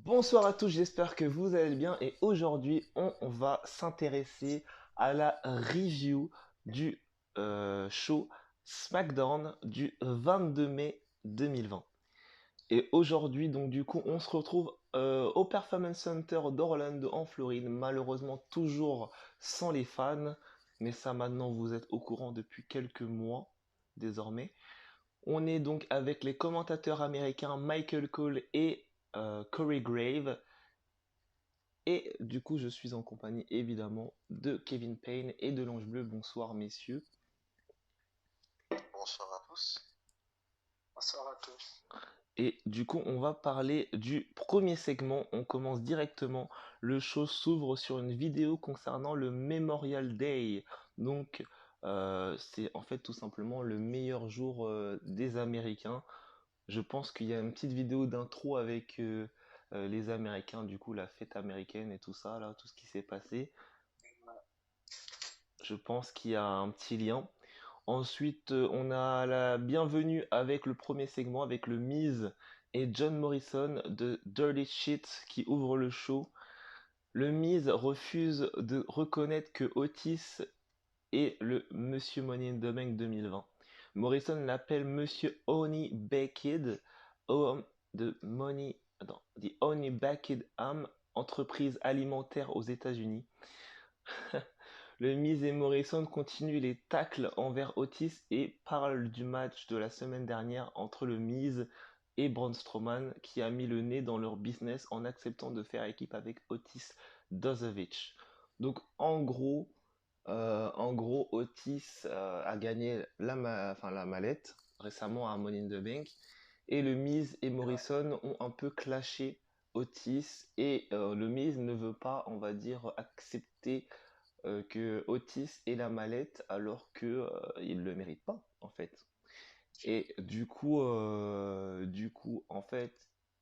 Bonsoir à tous, j'espère que vous allez bien et aujourd'hui on va s'intéresser à la review du show SmackDown du 22 mai 2020. Et aujourd'hui donc du coup on se retrouve au Performance Center d'Orlando en Floride, malheureusement toujours sans les fans, mais ça maintenant vous êtes au courant depuis quelques mois désormais. On est donc avec les commentateurs américains Michael Cole et Corey Grave. Et du coup, je suis en compagnie évidemment de Kevin Payne et de l'Ange Bleu. Bonsoir, messieurs. Bonsoir à tous. Bonsoir à tous. Et du coup, on va parler du premier segment. On commence directement. Le show s'ouvre sur une vidéo concernant le Memorial Day. Donc, c'est en fait tout simplement le meilleur jour des Américains. Je pense qu'il y a une petite vidéo d'intro avec les Américains, du coup, la fête américaine et tout ça, là, tout ce qui s'est passé. Je pense qu'il y a un petit lien. Ensuite, on a la bienvenue avec le premier segment avec le Miz et John Morrison de Dirty Shit qui ouvre le show. Le Miz refuse de reconnaître que Otis est le Monsieur Money in the Bank 2020. Morrison l'appelle Monsieur Honey Baked, homme de Money, attends, The Honey Baked Ham, entreprise alimentaire aux États-Unis. Le Miz et Morrison continuent les tacles envers Otis et parlent du match de la semaine dernière entre le Miz et Braun Strowman qui a mis le nez dans leur business en acceptant de faire équipe avec Otis Dozovich. Donc en gros Otis a gagné la mallette récemment à Money in the Bank et le Miz et Morrison ont un peu clashé Otis et le Miz ne veut pas, on va dire, accepter que Otis ait la mallette alors que il le mérite pas en fait. Et du coup, en fait,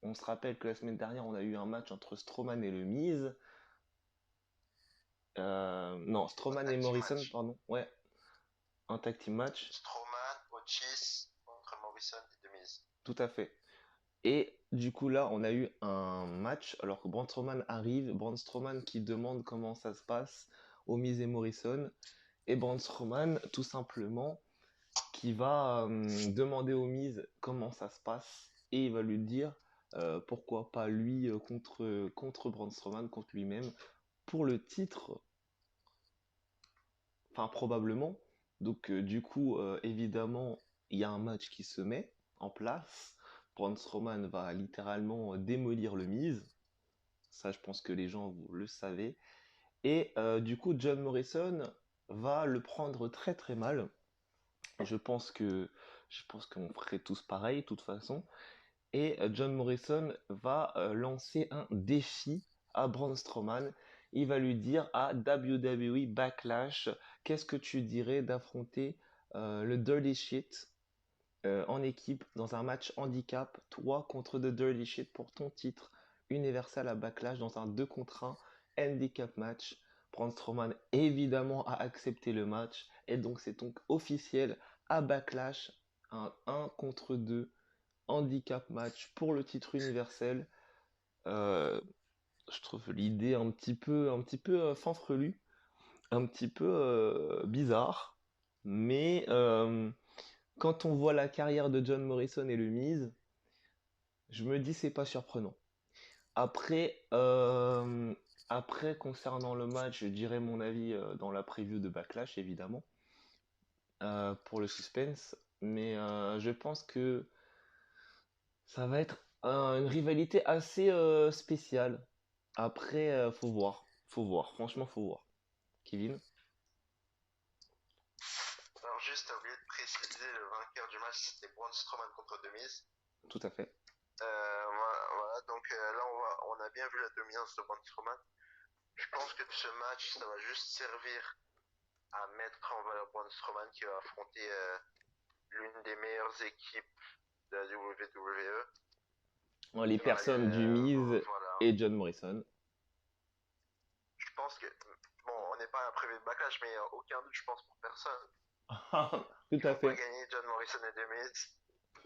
on se rappelle que la semaine dernière, on a eu un match entre Strowman et le Miz. Non, Un Strowman et tag team Morrison, match. pardon. Ouais, un tag team match, Strowman, Otis contre Morrison et The Miz. tout à fait. Et du coup là, on a eu un match alors que Braun Strowman arrive, Braun Strowman qui demande comment ça se passe au Miz et Morrison, et Braun Strowman tout simplement qui va demander au Miz comment ça se passe et il va lui dire pourquoi pas lui contre Braun Strowman, contre lui-même pour le titre, enfin probablement. Donc du coup, évidemment, il y a un match qui se met en place. Braun Strowman va littéralement démolir le Miz. Ça, je pense que les gens vous le savez. Et du coup, John Morrison va le prendre très très mal. Je pense qu'on ferait tous pareil, de toute façon. Et John Morrison va lancer un défi à Braun Strowman. Il va lui dire à WWE Backlash, qu'est-ce que tu dirais d'affronter le Dirty Shit en équipe dans un match handicap, toi contre The Dirty Shit pour ton titre universel à Backlash dans un 2 contre 1 handicap match. Braun Strowman évidemment a accepté le match et donc c'est donc officiel à Backlash un 1 contre 2 handicap match pour le titre universel. Euh, je trouve l'idée un petit peu fanfrelue, un petit peu bizarre, mais quand on voit la carrière de John Morrison et le Miz, je me dis c'est pas surprenant. Après, concernant le match, je dirais mon avis dans la preview de Backlash évidemment pour le suspense, mais je pense que ça va être une rivalité assez spéciale. Après, faut voir, franchement faut voir. Kevin, Alors juste, t'as oublié de préciser le vainqueur du match, c'était Braun Strowman contre The Miz. tout à fait. Voilà, donc là on a bien vu la dominance de Braun Strowman. Je pense que ce match, ça va juste servir à mettre en valeur Braun Strowman qui va affronter l'une des meilleures équipes de la WWE. Bon, les Qui va, personnes du Miz voilà. et John Morrison. Je pense que, bon, on n'est pas à un prévu de backlash, mais aucun doute, je pense pour personne, Tout qu'ils à vont pas fait. gagner John Morrison et The Miz.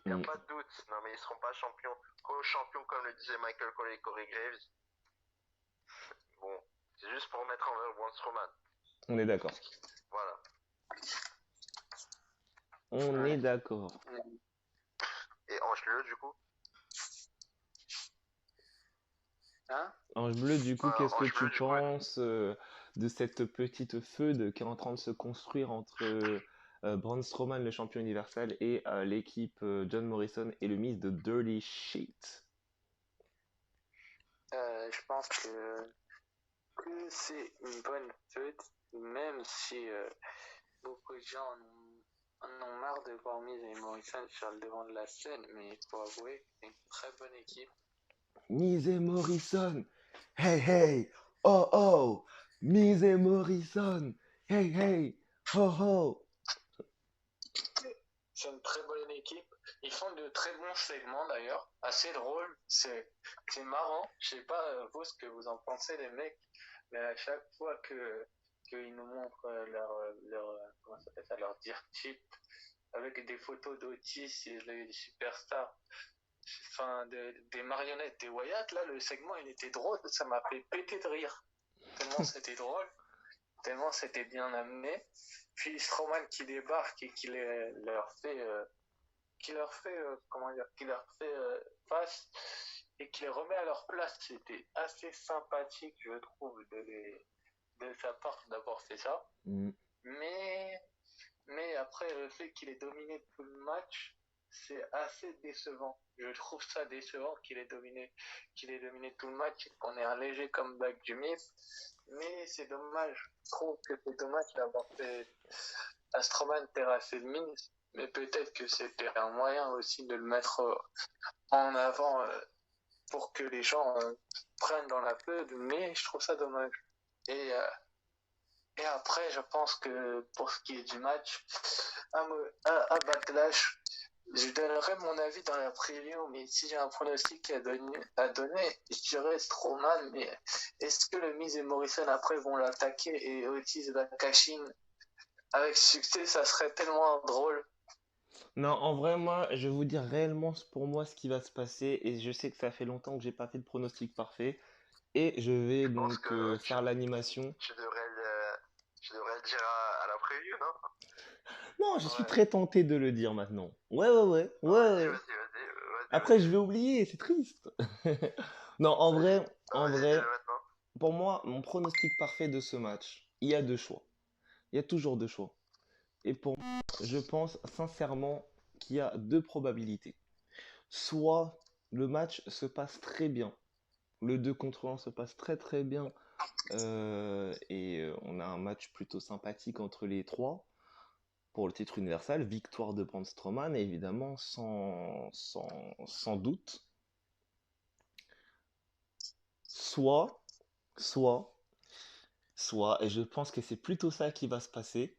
Il n'y a Mm. pas de doute. Non, mais ils seront pas champions. Co-champions, comme le disait Michael Cole et Corey Graves. Bon, c'est juste pour mettre en valeur Braun Strowman. On est d'accord. Voilà. On Ouais. est d'accord. Et Ange Bleu, du coup. Hein? Ange Bleu, du coup, qu'est-ce que Ange tu Bleu, du coup. penses de cette petite feud qui est en train de se construire entre Braun Strowman, le champion universel, et l'équipe John Morrison et le Miz de Dirty Shit? Je pense que c'est une bonne fête, même si beaucoup de gens en ont marre de voir Miz et Morrison sur le devant de la scène, mais il faut avouer que c'est une très bonne équipe. Miz et Morrison, hey hey, oh oh, Miz et Morrison, hey hey, ho ho. C'est une très bonne équipe. Ils font de très bons segments d'ailleurs, assez drôles. C'est marrant. Je sais pas vous ce que vous en pensez les mecs, mais à chaque fois qu'ils nous montrent comment ça s'appelle ça, leur dirt sheet avec des photos d'Otis et les superstars, enfin des marionnettes des Wyatt, là le segment il était drôle, ça m'a fait péter de rire. Tellement c'était drôle, tellement c'était bien amené. Puis Strowman qui débarque et qui leur fait face et qui les remet à leur place. C'était assez sympathique, je trouve, de sa part d'avoir fait ça. Mm. Mais après, le fait qu'il ait dominé tout le match, c'est assez décevant. Je trouve ça décevant qu'il ait dominé tout le match et qu'on ait un léger comeback du Miz. Mais c'est dommage. Je trouve que c'est dommage d'avoir fait Strowman terrasser le Miz. Mais peut-être que c'était un moyen aussi de le mettre en avant pour que les gens prennent dans la feud. Mais je trouve ça dommage. Et après, je pense que pour ce qui est du match, à Backlash, je donnerai mon avis dans la preview, mais si j'ai un pronostic à donner, je dirais Strowman, mais est-ce que le Miz et Morrison après vont l'attaquer et Otis va cash in avec succès? Ça serait tellement drôle. Non, en vrai, moi, je vais vous dire réellement pour moi ce qui va se passer, et je sais que ça fait longtemps que j'ai pas fait de pronostic parfait, et je vais Je pense donc que faire l'animation. tu devrais le dire à la preview, non? Non, je suis Ouais. très tenté de le dire maintenant. Ouais, ouais, ouais, Ah, ouais, vas-y, ouais. vas-y, vas-y, vas-y, Après, je vas-y. vais oublier, c'est triste. Non, Vas-y. Non, en vas-y, vrai, dis-le maintenant. pour moi, mon pronostic parfait de ce match, il y a deux choix. Il y a toujours deux choix. Et pour moi, je pense sincèrement qu'il y a deux probabilités. Soit le match se passe très bien, le 2 contre 1 se passe très très bien, et on a un match plutôt sympathique entre les trois pour le titre universel, victoire de Braun Strowman, évidemment, sans doute. Soit, soit, et je pense que c'est plutôt ça qui va se passer,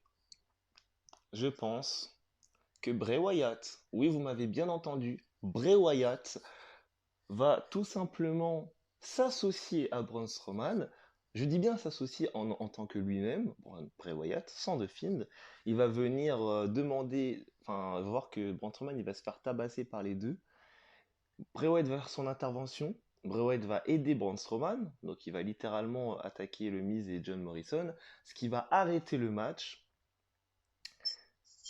je pense que Bray Wyatt, oui, vous m'avez bien entendu, Bray Wyatt va tout simplement s'associer à Braun Strowman. Je dis bien s'associer en tant que lui-même, Bray Wyatt, sans The Fiend. Il va venir demander, enfin, voir que Braun Strowman il va se faire tabasser par les deux. Bray Wyatt va faire son intervention. Bray Wyatt va aider Braun Strowman, donc il va littéralement attaquer le Miz et John Morrison, ce qui va arrêter le match.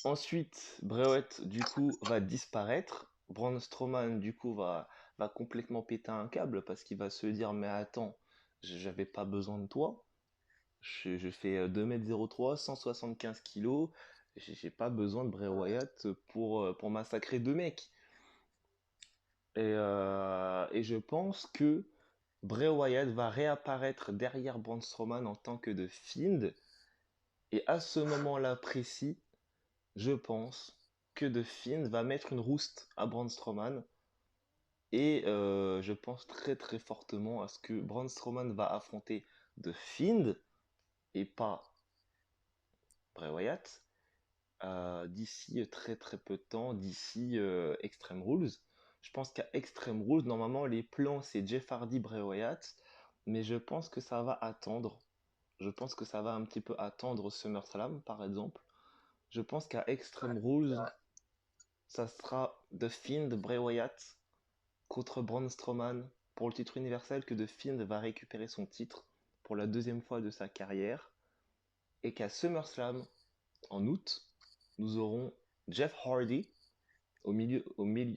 Ensuite, Bray Wyatt, du coup, va disparaître. Braun Strowman, du coup, va complètement péter un câble parce qu'il va se dire, mais attends, j'avais pas besoin de toi. Je fais 2m03, 175 kilos. J'ai pas besoin de Bray Wyatt pour massacrer deux mecs. Et je pense que Bray Wyatt va réapparaître derrière Braun Strowman en tant que The Fiend. Et à ce moment-là précis, je pense que The Fiend va mettre une rouste à Braun Strowman. Et je pense très très fortement à ce que Braun Strowman va affronter The Fiend et pas Bray Wyatt d'ici très très peu de temps, d'ici Extreme Rules. Je pense qu'à Extreme Rules, normalement les plans c'est Jeff Hardy, Bray Wyatt, mais je pense que ça va attendre. Je pense que ça va un petit peu attendre SummerSlam par exemple. Je pense qu'à Extreme Rules, ça sera The Fiend, Bray Wyatt, contre Braun Strowman pour le titre universel, que The Fiend va récupérer son titre pour la deuxième fois de sa carrière, et qu'à SummerSlam, en août, nous aurons Jeff Hardy, en mieux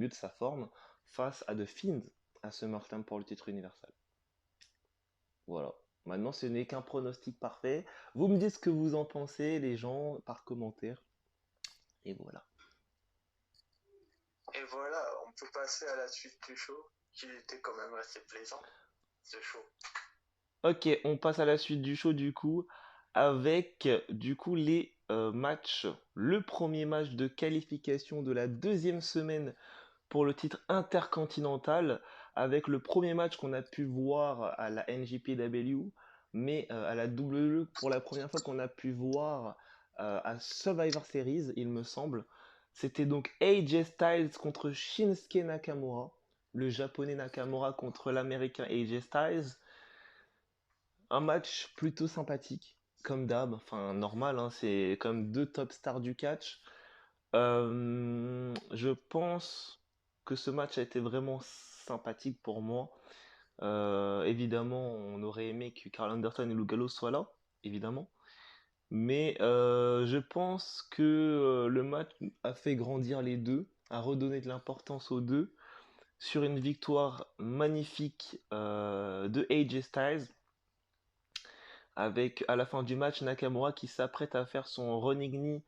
de sa forme, face à The Fiend à SummerSlam pour le titre universel. Voilà. Maintenant, ce n'est qu'un pronostic parfait. Vous me dites ce que vous en pensez, les gens, par commentaire. Et voilà. Et voilà, on peut passer à la suite du show, qui était quand même assez plaisant, ce show. Ok, on passe à la suite du show du coup, avec du coup les matchs. Le premier match de qualification de la deuxième semaine pour le titre intercontinental, avec le premier match qu'on a pu voir à la NJPW, mais à la WWE pour la première fois qu'on a pu voir à Survivor Series, il me semble. C'était donc AJ Styles contre Shinsuke Nakamura, le japonais Nakamura contre l'américain AJ Styles. Un match plutôt sympathique, comme d'hab, enfin normal, hein, c'est comme deux top stars du catch. Je pense que ce match a été vraiment sympathique pour moi. Évidemment, on aurait aimé que Karl Anderson et Lou Gallows soient là, évidemment. Mais je pense que le match a fait grandir les deux, a redonné de l'importance aux deux, sur une victoire magnifique de AJ Styles, avec à la fin du match Nakamura qui s'apprête à faire son running knee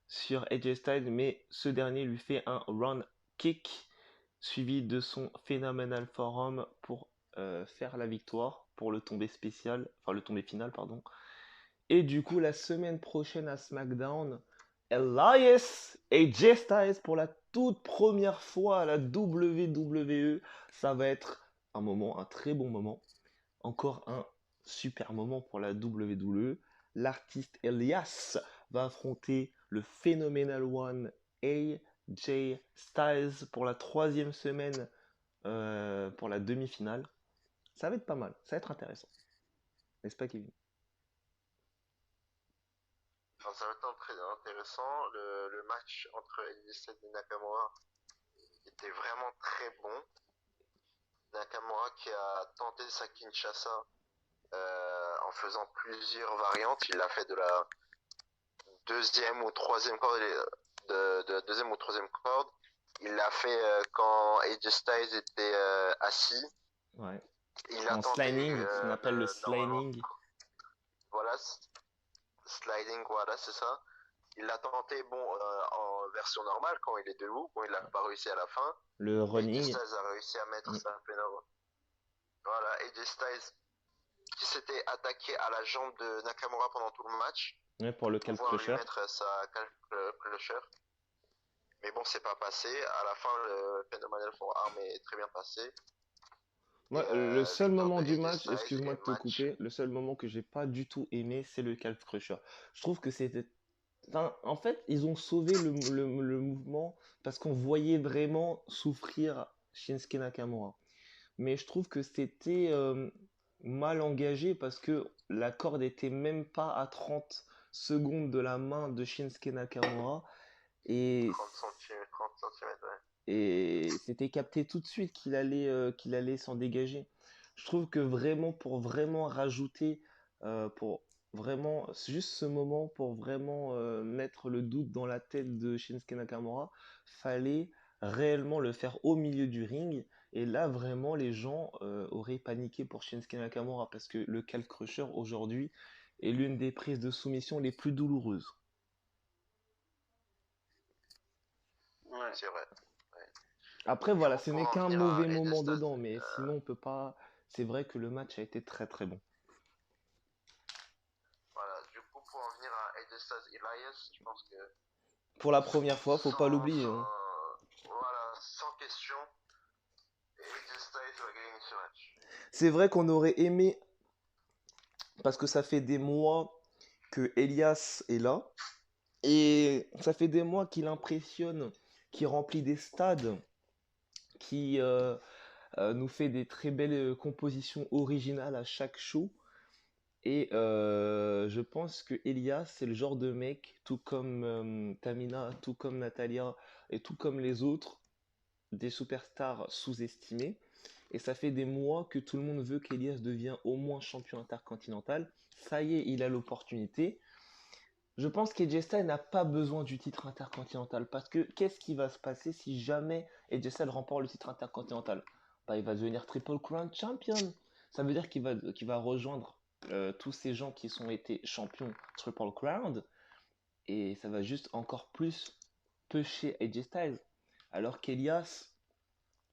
sur AJ Styles, mais ce dernier lui fait un round kick suivi de son Phenomenal Forearm pour faire la victoire pour le tombé spécial, enfin le tombé final, pardon. Et du coup, la semaine prochaine à SmackDown, Elias et AJ Styles pour la toute première fois à la WWE. Ça va être un moment, un très bon moment. Encore un super moment pour la WWE. L'artiste Elias va affronter le Phenomenal One AJ Styles pour la troisième semaine pour la demi-finale. Ça va être pas mal, ça va être intéressant. N'est-ce pas, Kevin? Enfin, ça va être très intéressant. Le match entre AJ Styles et Nakamura était vraiment très bon. Nakamura qui a tenté sa Kinshasa en faisant plusieurs variantes. Il l'a fait de la deuxième ou troisième corde, de la deuxième ou troisième corde. Il l'a fait quand AJ Styles était assis. Ouais. Il a En tenté sliding, ce qu'on appelle le sliding. Voilà, sliding, voilà, c'est ça. Il l'a tenté, bon, en version normale, quand il est debout. Bon, il n'a pas réussi à la fin. Le running. AJ Styles a réussi à mettre sa pénale. Voilà, AJ Styles qui s'était attaqué à la jambe de Nakamura pendant tout le match. Ouais, pour le calf crusher. Lui mettre sa calf crusher. Mais bon, c'est pas passé. À la fin, le Phenomenal Forearm est très bien passé. Ouais, Et, le seul moment du match, Styles, excuse-moi de te couper, le seul moment que j'ai pas du tout aimé, c'est le calf crusher. Je trouve que c'était... Enfin, en fait, ils ont sauvé le mouvement parce qu'on voyait vraiment souffrir Shinsuke Nakamura. Mais je trouve que c'était mal engagé parce que la corde était même pas à 30 secondes de la main de Shinsuke Nakamura. Et 30 cm, ouais. et c'était capté tout de suite qu'il allait s'en dégager. Je trouve que vraiment, pour vraiment rajouter, pour vraiment, juste ce moment, pour vraiment mettre le doute dans la tête de Shinsuke Nakamura, fallait réellement le faire au milieu du ring. Et là, vraiment, les gens auraient paniqué pour Shinsuke Nakamura parce que le calf crusher aujourd'hui est l'une des prises de soumission les plus douloureuses. Ouais, c'est vrai. Après, voilà, ce Pour n'est en qu'un venir à mauvais AJ moment Styles, dedans, mais sinon, on peut pas. C'est vrai que le match a été très très bon. voilà, du coup, pour en venir à AJ Styles Elias, je pense que Pour la première fois, faut pas l'oublier. Hein. Voilà, sans question, AJ Styles va gagner ce match. C'est vrai qu'on aurait aimé, parce que ça fait des mois que Elias est là, et ça fait des mois qu'il impressionne, qu'il remplit des stades, qui nous fait des très belles compositions originales à chaque show. Et je pense que Elias, c'est le genre de mec, tout comme Tamina, tout comme Natalia et tout comme les autres, des superstars sous-estimés. Et ça fait des mois que tout le monde veut qu'Elias devienne au moins champion intercontinental. Ça y est, il a l'opportunité. Je pense qu'AJ Styles n'a pas besoin du titre intercontinental parce que qu'est-ce qui va se passer si jamais AJ Styles remporte le titre intercontinental? Bah, il va devenir Triple Crown Champion. Ça veut dire qu'il va rejoindre tous ces gens qui sont été champions Triple Crown et ça va juste encore plus pusher AJ Styles. Alors qu'Elias,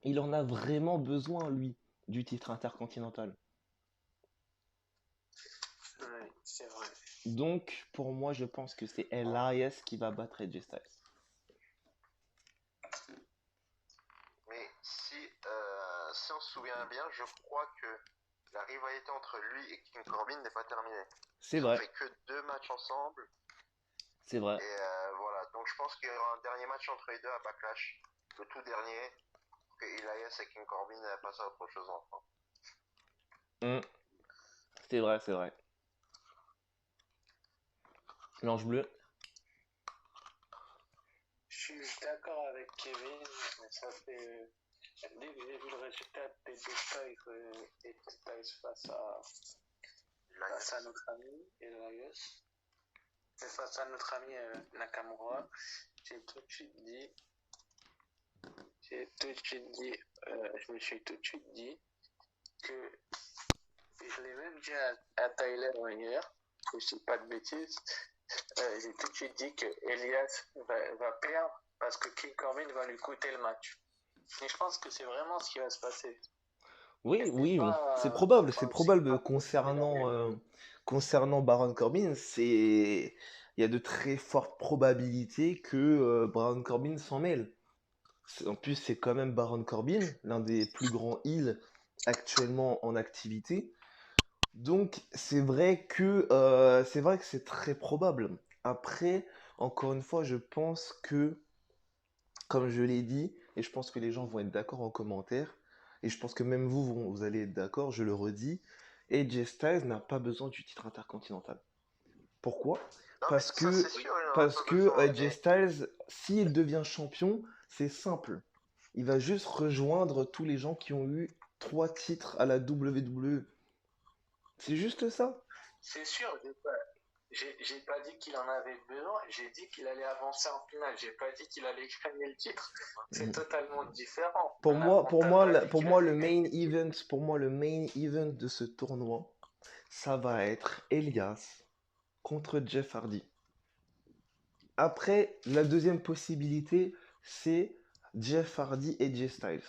il en a vraiment besoin, lui, du titre intercontinental. Ouais, c'est vrai. Donc, pour moi, je pense que c'est Elias qui va battre AJ Styles. Mais si on se souvient bien, je crois que la rivalité entre lui et King Corbin n'est pas terminée. C'est Ils ont vrai, fait que 2 matchs ensemble. c'est vrai. Et voilà, donc je pense qu'il y aura un dernier match entre les deux à Backlash, le tout dernier, pour que Elias et King Corbin passent à autre chose enfin. Hmm, c'est vrai, c'est vrai. L'ange bleu. Je suis d'accord avec Kevin, mais ça fait. Dès que j'ai vu le résultat des deux Styles et Styles face à notre ami Elias, et face à notre ami Nakamura, j'ai tout de suite dit, je me suis tout de suite dit que je l'ai même dit à Tyler hier, que je dis pas de bêtises, j'ai tout de suite dit que Elias va perdre parce que King Corbin va lui coûter le match. Et je pense que c'est vraiment ce qui va se passer. Oui, Et oui, c'est pas, probable, c'est enfin, probable concernant Baron Corbin, il y a de très fortes probabilités que Baron Corbin s'en mêle. En plus, c'est quand même Baron Corbin, l'un des plus grands heels actuellement en activité. Donc, c'est vrai que c'est très probable. Après, encore une fois, je pense que comme je l'ai dit, et je pense que les gens vont être d'accord en commentaire, et je pense que même vous allez être d'accord, je le redis, AJ Styles n'a pas besoin du titre intercontinental. Pourquoi? Non mais Parce ça c'est que, sûr, il en a parce pas que besoin, AJ mais Styles, s'il devient champion, c'est simple. Il va juste rejoindre tous les gens qui ont eu 3 titres à la WWE. C'est juste ça. c'est sûr, j'ai pas dit qu'il en avait besoin, j'ai dit qu'il allait avancer en finale, j'ai pas dit qu'il allait gagner le titre. C'est totalement différent. Pour moi, On pour t'a moi, pas dit pour qu'il moi, allait gagner le titre. le main event de ce tournoi, ça va être Elias contre Jeff Hardy. Après, la deuxième possibilité, c'est Jeff Hardy et Jay Styles.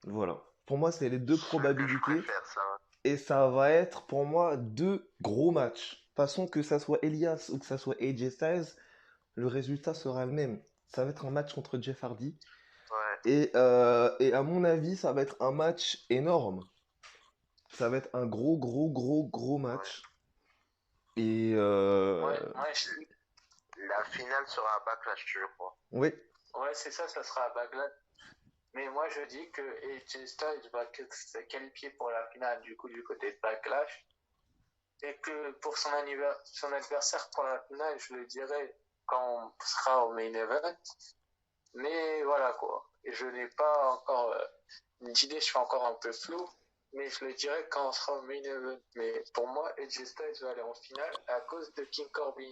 Voilà. Pour moi, c'est les deux ce que je probabilités. préfère ça. Et ça va être pour moi deux gros matchs. De toute façon, que ça soit Elias ou que ça soit AJ Styles, le résultat sera le même. Ça va être un match contre Jeff Hardy. Ouais, Et à mon avis, ça va être un match énorme. Ça va être un gros, gros, gros, gros ouais. match. Et Moi, je dis, La finale sera à Backlash, je crois. oui, ouais, c'est ça, ça sera à Backlash. Mais moi, je dis que AJ Styles va se qualifier pour la finale du coup du côté de Backlash. Et que pour son adversaire pour la finale, je le dirai quand on sera au main event. Mais voilà quoi. Et je n'ai pas encore d'idée, je suis encore un peu flou. Mais je le dirai quand on sera au main event. Mais pour moi, AJ Styles va aller en finale à cause de King Corbin.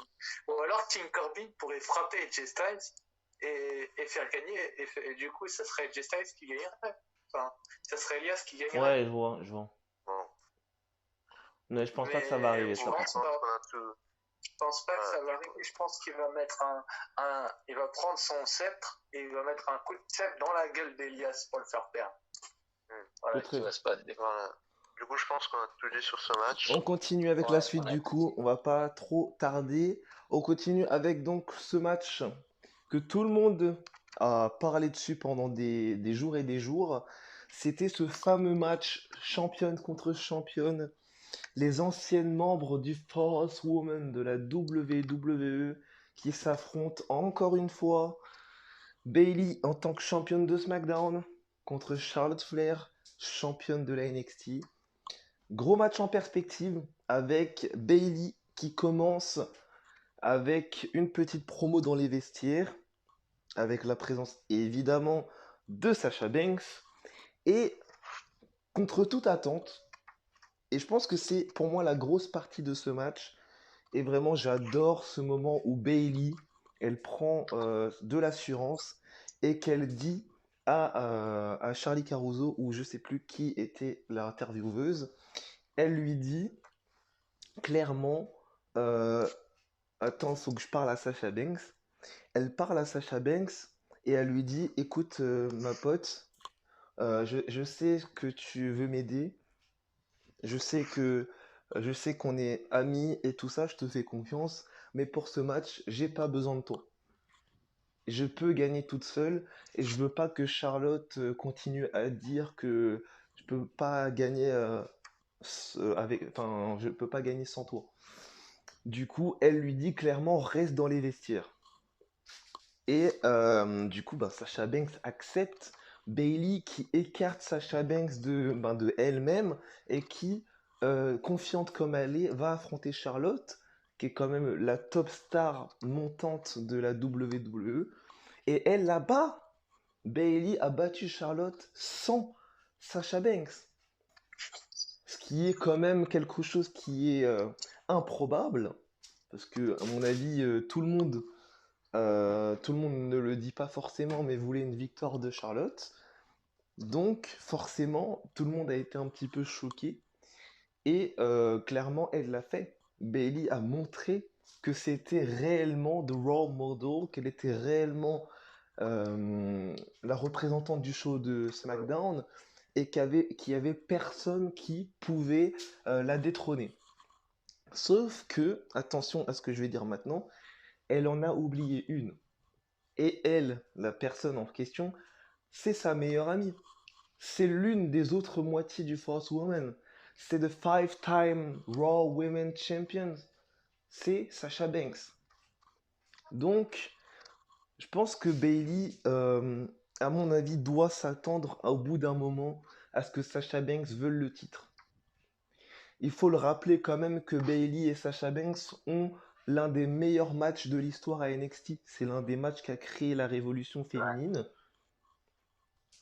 Ou alors King Corbin pourrait frapper AJ Styles et faire gagner. Et du coup, ça serait AJ Styles qui gagnerait. Enfin, ça serait Elias qui gagnerait. ouais, je vois, je vois. Bon. Mais je pense pas que ça va Mais arriver, je ça, par pense Je pense contre. pas. qu'on a tout. Je pense pas que ça va Ouais, arriver. Je pense qu'il va mettre il va prendre son sceptre et il va mettre un coup de sceptre dans la gueule d'Elias pour le faire perdre. Voilà ce qui va se passer. voilà. Du coup, je pense qu'on a tout dit sur ce match. On continue avec la suite du coup, on va pas trop tarder. On continue avec donc ce match que tout le monde a parlé dessus pendant des jours et des jours. C'était ce fameux match championne contre championne. Les anciennes membres du Force Woman de la WWE qui s'affrontent encore une fois. Bayley en tant que championne de SmackDown contre Charlotte Flair, championne de la NXT. Gros match en perspective avec Bailey qui commence avec une petite promo dans les vestiaires, avec la présence évidemment de Sasha Banks. Et contre toute attente, et je pense que c'est pour moi la grosse partie de ce match, et vraiment j'adore ce moment où Bailey, elle prend de l'assurance et qu'elle dit à Charlie Caruso, ou je sais plus qui était l'intervieweuse, elle lui dit clairement, euh, attends, faut que je parle à Sasha Banks. Elle parle à Sasha Banks et elle lui dit, écoute, ma pote, je sais que tu veux m'aider, je sais que je sais qu'on est amis et tout ça, je te fais confiance, mais pour ce match, j'ai pas besoin de toi. Je peux gagner toute seule et je veux pas que Charlotte continue à dire que je peux pas gagner enfin, je peux pas gagner sans toi. Du coup, elle lui dit clairement reste dans les vestiaires. Et du coup, bah, Sasha Banks accepte. Bailey qui écarte Sasha Banks de elle-même et qui, confiante comme elle est, va affronter Charlotte, qui est quand même la top star montante de la WWE. Et elle la bat. Bailey a battu Charlotte sans Sasha Banks. Ce qui est quand même quelque chose qui est improbable. Parce que, à mon avis, tout le monde ne le dit pas forcément, mais voulait une victoire de Charlotte. Donc, forcément, tout le monde a été un petit peu choqué. Et clairement, elle l'a fait. Bailey a montré que c'était réellement the role model, qu'elle était réellement la représentante du show de SmackDown et qu'il y avait personne qui pouvait la détrôner. Sauf que, attention à ce que je vais dire maintenant, elle en a oublié une. Et elle, la personne en question, c'est sa meilleure amie. C'est l'une des autres moitiés du Force Woman. C'est the five-time Raw Women Champions. C'est Sasha Banks. Donc, je pense que Bailey, à mon avis, doit s'attendre au bout d'un moment à ce que Sasha Banks veuille le titre. Il faut le rappeler quand même que Bailey et Sasha Banks ont l'un des meilleurs matchs de l'histoire à NXT. C'est l'un des matchs qui a créé la révolution féminine.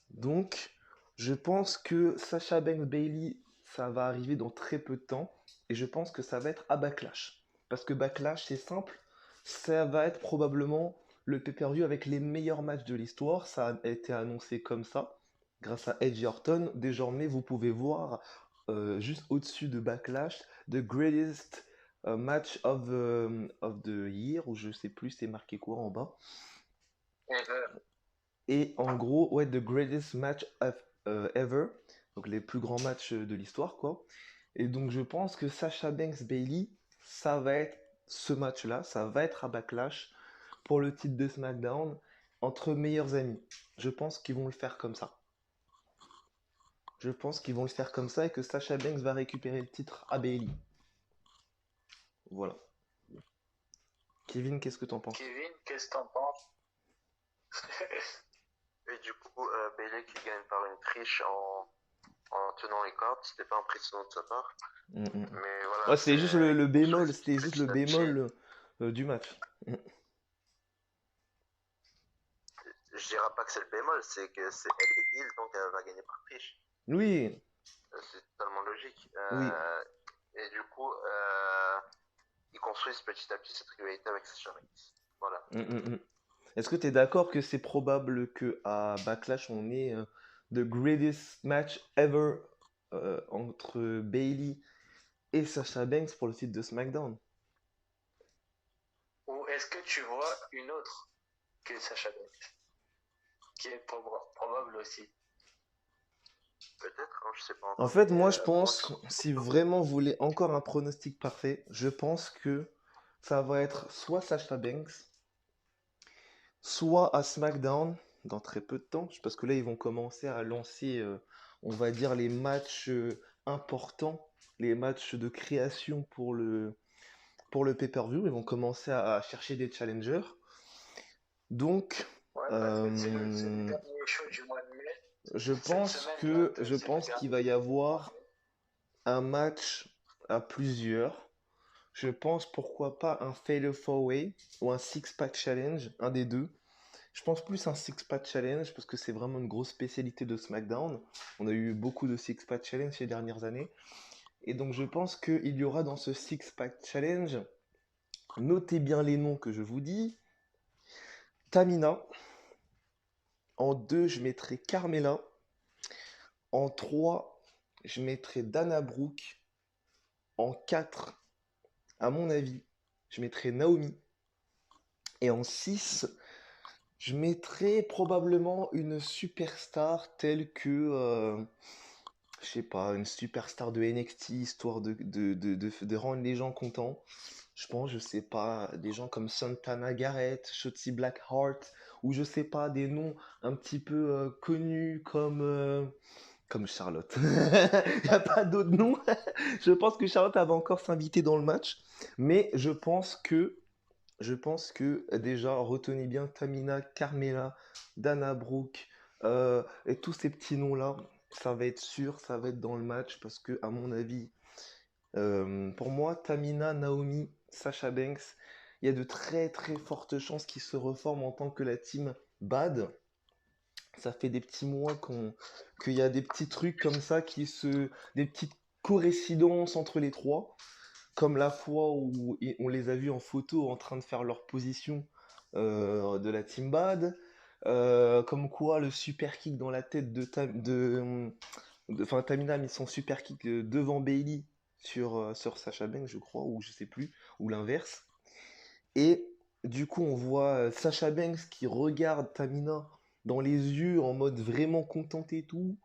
Donc, je pense que Sasha Banks Bailey, ça va arriver dans très peu de temps. Et je pense que ça va être à Backlash. Parce que Backlash, c'est simple. Ça va être probablement le pay-per-view avec les meilleurs matchs de l'histoire. Ça a été annoncé comme ça, grâce à Edge et Orton. Désormais, vous pouvez voir juste au-dessus de Backlash, The Greatest Match of the Year, ou je sais plus, c'est marqué quoi en bas. Et en gros, ouais, The Greatest Match Ever, donc les plus grands matchs de l'histoire, quoi. Et donc je pense que Sasha Banks Bailey, ça va être ce match-là, ça va être à Backlash pour le titre de SmackDown entre meilleurs amis. Je pense qu'ils vont le faire comme ça. Je pense qu'ils vont le faire comme ça et que Sasha Banks va récupérer le titre à Bailey. Voilà. Kevin, qu'est-ce que t'en penses? Kevin, qu'est-ce que t'en penses? Et du coup, Bailey qui gagne par une triche en tenant les cordes, c'était pas impressionnant de sa part. Mm, mm. Mais voilà, Ouais, c'était juste le bémol, c'était juste le petit à petit. bémol du match. Je dirais pas que c'est le bémol, c'est que elle est heal, donc elle va gagner par triche. Oui, C'est totalement logique. oui. Et du coup, ils construisent petit à petit cette rivalité avec Sasha Banks. Voilà. Est-ce que tu es d'accord que c'est probable que à Backlash on ait the greatest match ever entre Bailey et Sasha Banks pour le titre de SmackDown? Ou est-ce que tu vois une autre que Sasha Banks, qui est probable aussi? Peut-être, hein, je sais pas En encore. fait, Mais, moi je moi, pense, si vraiment vous voulez encore un pronostic parfait, je pense que ça va être soit Sasha Banks, soit à SmackDown dans très peu de temps, parce que là ils vont commencer à lancer, on va dire, les matchs importants, les matchs de création pour le pay-per-view. Ils vont commencer à chercher des challengers. Donc, Ouais, parce que c'est le dernier show du mois de mai. je Cette pense semaine, que là, je c'est le pense qu'il dernier va y show du mois avoir de mai. un match à plusieurs. Je pense pourquoi pas un Fatal 4-Way ou un Six-Pack Challenge, un des deux. Je pense plus un Six-Pack Challenge parce que c'est vraiment une grosse spécialité de SmackDown. On a eu beaucoup de Six-Pack Challenge ces dernières années. Et donc je pense qu'il y aura dans ce Six-Pack Challenge, notez bien les noms que je vous dis. Tamina. En 2, je mettrai Carmella. En 3, je mettrai Dana Brooke. En 4, à mon avis, je mettrai Naomi. Et en 6, je mettrai probablement une superstar telle que, je sais pas, une superstar de NXT, histoire de rendre les gens contents. Je pense, je sais pas, des gens comme Santana Garrett, Shotzi Blackheart, ou je sais pas, des noms un petit peu connus comme Charlotte. Il n'y a pas d'autres noms. Je pense que Charlotte elle va encore s'inviter dans le match. Mais je pense que déjà, retenez bien Tamina, Carmella, Dana Brooke, et tous ces petits noms-là, ça va être sûr, ça va être dans le match parce que, à mon avis, pour moi, Tamina, Naomi, Sasha Banks, il y a de très très fortes chances qu'ils se reforment en tant que la team Bad. Ça fait des petits mois qu'il y a des petits trucs comme ça des petites coïncidences entre les trois, comme la fois où on les a vus en photo en train de faire leur position de la team Bad, comme quoi le super kick dans la tête enfin, Tamina a mis son super kick devant Bailey sur Sasha Banks, je crois, ou je sais plus, ou l'inverse. Et du coup, on voit Sasha Banks qui regarde Tamina dans les yeux en mode vraiment content et tout.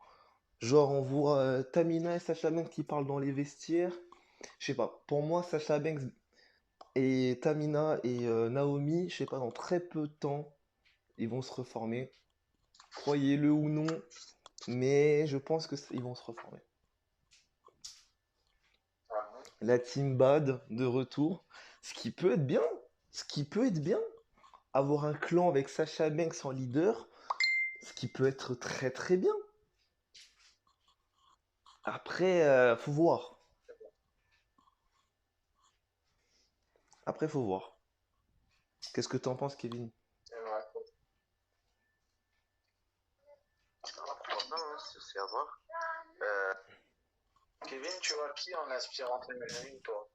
Genre, on voit Tamina et Sasha Banks qui parlent dans les vestiaires. Je sais pas, pour moi, Sasha Banks et Tamina et Naomi, je sais pas, dans très peu de temps, ils vont se reformer. Croyez-le ou non, mais je pense qu'ils vont se reformer. La Team Bad de retour, ce qui peut être bien, ce qui peut être bien. Avoir un clan avec Sasha Banks en leader, ce qui peut être très très bien. Après, faut voir. Après, faut voir. Qu'est-ce que t'en penses, Kevin? Pourquoi pas, hein, c'est à voir. Euh, Kevin, tu vois qui en aspirant féminine, toi?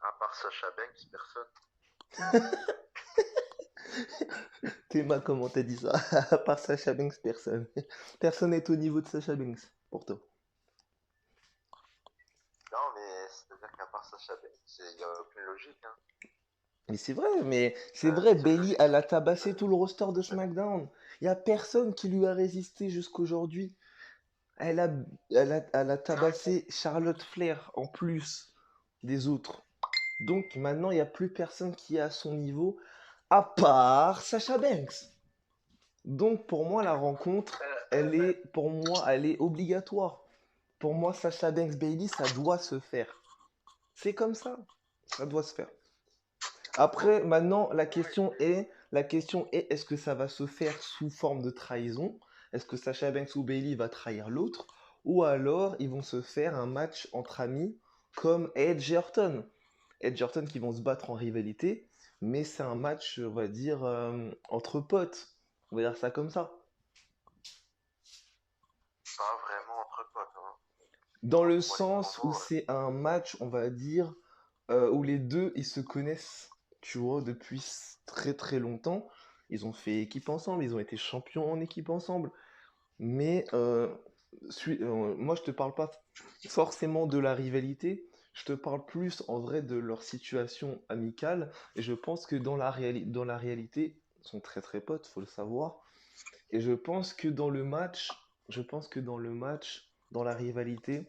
à part Sasha Banks, personne. Théma, comment t'as dit ça? À part Sasha Banks, personne. Personne n'est au niveau de Sasha Banks, pour toi. Non, mais c'est-à-dire qu'à part Sasha Banks, il n'y a aucune logique. Hein. Mais c'est vrai, La seule Bailey, logique, elle a c'est tabassé tout le roster de que- SmackDown. Il n'y a personne qui lui a résisté jusqu'aujourd'hui. Elle a tabassé Charlotte Flair en plus des autres. Donc maintenant, il n'y a plus personne qui est à son niveau, à part Sasha Banks. Donc pour moi, la rencontre, elle est obligatoire. Pour moi, Sasha Banks Bailey, ça doit se faire. C'est comme ça doit se faire. Après, maintenant, est-ce que ça va se faire sous forme de trahison? Est-ce que Sasha Banks ou Bailey va trahir l'autre? Ou alors, ils vont se faire un match entre amis comme Edge et Orton. Edge et Orton qui vont se battre en rivalité, mais c'est un match, on va dire, entre potes. On va dire ça comme ça. pas vraiment entre potes. Hein. Dans le Pour les sens où combos, c'est un match, on va dire, où les deux, ils se connaissent, tu vois, depuis très très longtemps. Ils ont fait équipe ensemble, ils ont été champions en équipe ensemble. Mais moi, je te parle pas forcément de la rivalité, je te parle plus en vrai de leur situation amicale. Et je pense que dans la réalité, ils sont très très potes, faut le savoir. Et je pense que dans le match, dans la rivalité,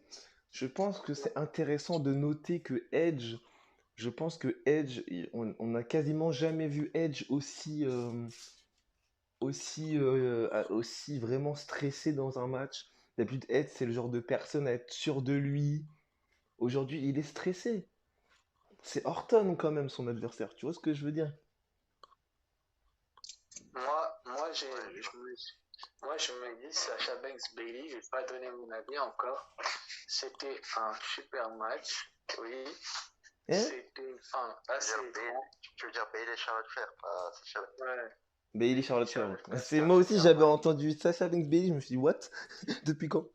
je pense que c'est intéressant de noter que Edge, je pense que Edge, on n'a quasiment jamais vu Edge aussi vraiment stressé dans un match. D'habitude, Edge, c'est le genre de personne à être sûr de lui. Aujourd'hui, il est stressé. C'est Orton quand même son adversaire. Tu vois ce que je veux dire? Moi, ouais, Moi, je me dis, Sasha Banks Bailey, je vais pas donner mon avis encore. C'était un super match, oui. Hein? C'était assez étrange. Tu veux dire Bailey Charlotte Flair, pas Sasha Banks. Ouais. Bailey Charlotte Flair. Charlotte Ouais. Flair, C'est un moi aussi super j'avais match. entendu Sasha Banks Bailey, je me suis dit what? Depuis quand?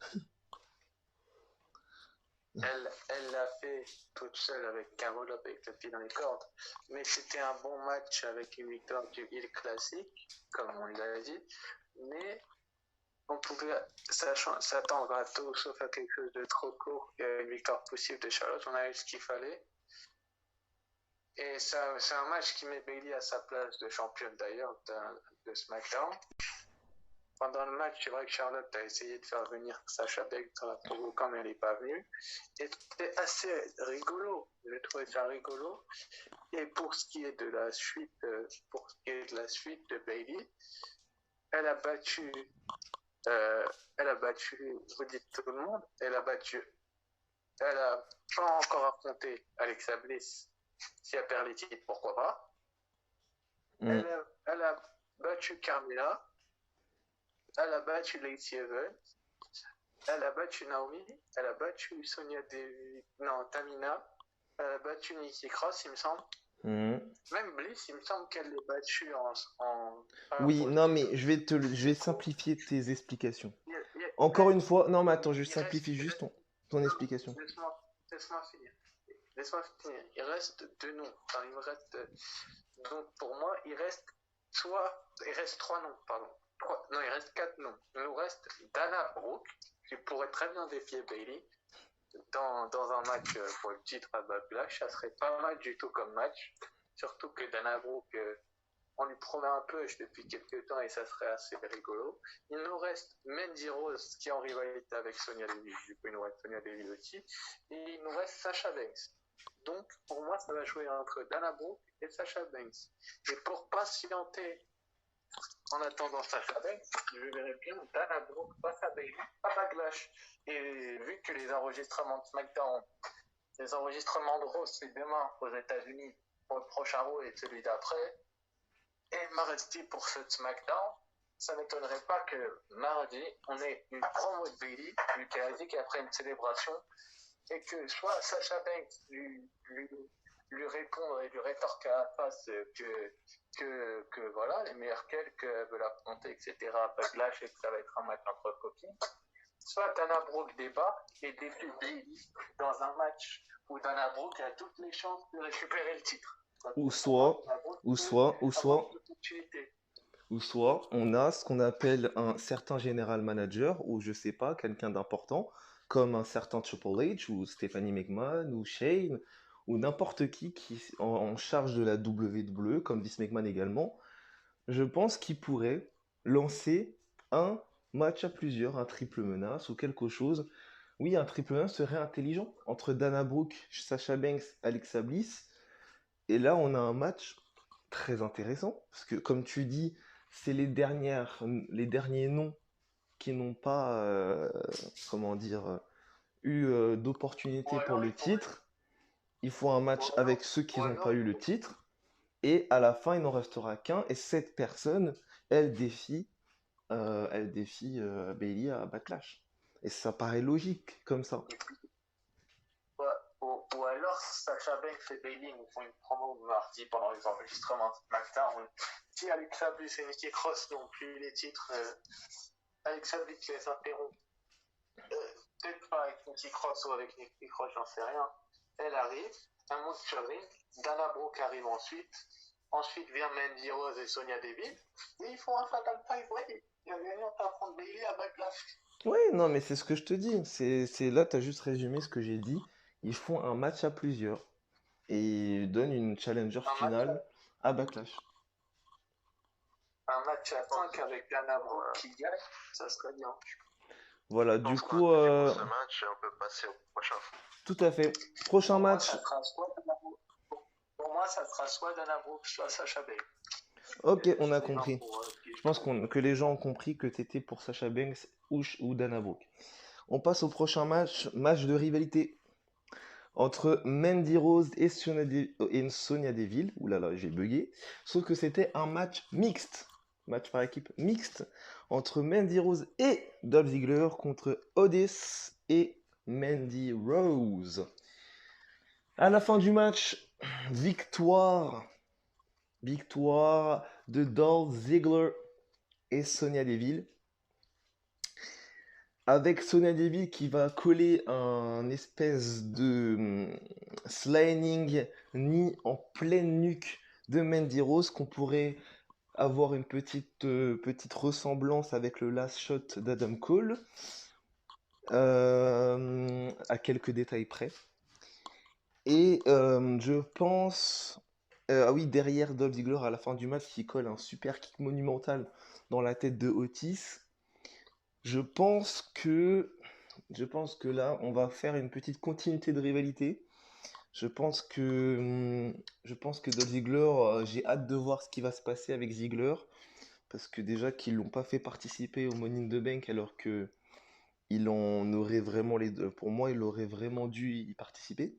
Elle l'a fait toute seule avec un roll-up avec le pied dans les cordes. Mais c'était un bon match avec une victoire du Hill classique, comme on l'a dit. Mais on pouvait s'attendre à tout sauf à quelque chose de trop court et à une victoire possible de Charlotte. On a eu ce qu'il fallait. Et c'est un match qui met Bailey à sa place de championne d'ailleurs de SmackDown. Pendant le match, c'est vrai que Charlotte a essayé de faire venir Sasha Banks en la provoquant, mais elle n'est pas venue. Et c'était assez rigolo. J'ai trouvé ça rigolo. Et pour ce qui est de la suite, de Bailey, elle a battu, vous dites tout le monde, elle a pas encore affronté Alexa Bliss. Si elle perd les titres, pourquoi pas. Elle a battu Carmella. Elle a battu Lacey Evans, elle a battu Naomi, elle a battu Tamina, elle a battu Nikki Cross, il me semble. Même Bliss, il me semble qu'elle l'a battue en Oui, non, mais je vais simplifier tes explications. Encore une fois, non, mais attends, je simplifie juste ton explication. Laisse-moi finir. Il reste deux noms. Enfin, il me reste. Donc, pour moi, il reste trois noms, pardon. Non, il reste 4 noms. Il nous reste Dana Brooke, qui pourrait très bien défier Bailey dans un match pour le titre à Backlash. Ça serait pas mal du tout comme match. Surtout que Dana Brooke, on lui promet un push depuis quelques temps et ça serait assez rigolo. Il nous reste Mandy Rose, qui est en rivalité avec Sonya Deville. Du coup, il nous reste Sonya Deville aussi. Et il nous reste Sasha Banks. Donc, pour moi, ça va jouer entre Dana Brooke et Sasha Banks. Et pour patienter en attendant Sasha Banks, je verrais bien Dana Brooke face à Bailey à Backlash. Et vu que les enregistrements de SmackDown, les enregistrements de Raw, c'est demain aux États-Unis pour le prochain Raw et celui d'après, et mardi pour ce SmackDown, ça m'étonnerait pas que mardi, on ait une promo de Bailey, vu qu'elle a dit qu'après une célébration, et que soit Sasha Banks lui répondre et lui rétorque à la face que voilà, elle est meilleure qu'elle veut l'affronter, etc. Backlash et que ça va être un match entre copines. Soit Dana Brooke débat et défie Bailey dans un match où Dana Brooke a toutes les chances de récupérer le titre. Ou soit, on a ce qu'on appelle un certain general manager, ou je sais pas, quelqu'un d'important, comme un certain Triple H, ou Stephanie McMahon, ou Shane, ou n'importe qui est en charge de la WWE, comme Vince McMahon également. Je pense qu'il pourrait lancer un match à plusieurs, un triple menace ou quelque chose. Oui, un triple menace serait intelligent entre Dana Brooke, Sasha Banks, Alexa Bliss. Et là, on a un match très intéressant, parce que comme tu dis, c'est les derniers noms qui n'ont pas, eu d'opportunité pour le titre. Il faut un match avec ceux qui n'ont pas eu le titre. Et à la fin, il n'en restera qu'un. Et cette personne, elle défie Bailey à Backlash. Et ça paraît logique comme ça. Ou alors Sasha Banks et Bailey nous font une promo mardi pendant les enregistrements de SmackDown. Si Alexa Bliss et Nikki Cross n'ont plus les titres, Alexa Bliss les interrompt. Peut-être pas avec Nikki Cross ou avec Nikki Cross, j'en sais rien. Elle arrive, un monte sur le ring, Dana Brooke arrive ensuite. Ensuite vient Mandy Rose et Sonya Deville. Et ils font un Fatal 5 Way. Il y a gagnant à prendre Bailey à Backlash. Oui, non, mais c'est ce que je te dis. C'est là, tu as juste résumé ce que j'ai dit. Ils font un match à plusieurs. Et ils donnent une challenger finale à Backlash. Un match à 5 avec Dana Brooke qui gagne, ça serait bien. Voilà, du coup. Pour ce match, on peut passer au prochain. Tout à fait. Prochain match. Pour moi, ça sera soit Dana Brooke, soit Sasha Banks. Ok, on a compris. Je pense que les gens ont compris que tu étais pour Sasha Banks ou Dana Brooke. On passe au prochain match de rivalité entre Mandy Rose et Sonya Deville. Ouh là là, j'ai bugué. Sauf que c'était un match mixte. Match par équipe mixte entre Mandy Rose et Dolph Ziggler contre Otis et Mandy Rose. À la fin du match, victoire de Dolph Ziggler et Sonya Deville. Avec Sonya Deville qui va coller un espèce de sliding knee en pleine nuque de Mandy Rose, qu'on pourrait avoir une petite ressemblance avec le last shot d'Adam Cole, à quelques détails près. Et je pense... ah oui, derrière Dolph Ziggler, à la fin du match, qui colle un super kick monumental dans la tête de Otis. Je pense que là, on va faire une petite continuité de rivalité. Je pense que Dolph Ziggler, j'ai hâte de voir ce qui va se passer avec Ziggler. Parce que déjà qu'ils l'ont pas fait participer au Money in the Bank alors que il en aurait vraiment pour moi, il aurait vraiment dû y participer.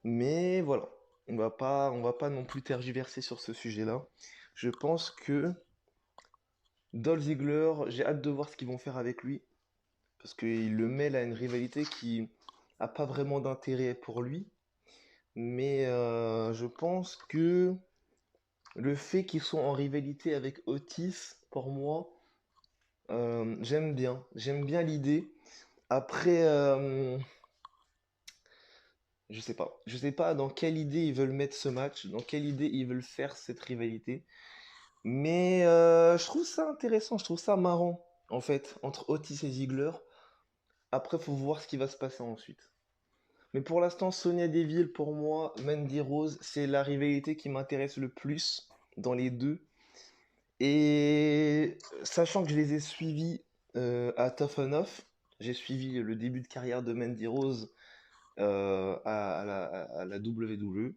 Mais voilà, on va pas non plus tergiverser sur ce sujet-là. Je pense que Dolph Ziggler, j'ai hâte de voir ce qu'ils vont faire avec lui. Parce qu'il le mêle à une rivalité qui a pas vraiment d'intérêt pour lui. Mais je pense que le fait qu'ils soient en rivalité avec Otis, pour moi, j'aime bien. J'aime bien l'idée. Après, je sais pas. Je sais pas dans quelle idée ils veulent mettre ce match, dans quelle idée ils veulent faire cette rivalité. Mais je trouve ça intéressant, je trouve ça marrant, en fait, entre Otis et Ziggler. Après, faut voir ce qui va se passer ensuite. Mais pour l'instant, Sonya Deville, pour moi, Mandy Rose, c'est la rivalité qui m'intéresse le plus dans les deux. Et sachant que je les ai suivis à Tough Enough, j'ai suivi le début de carrière de Mandy Rose à la WWE.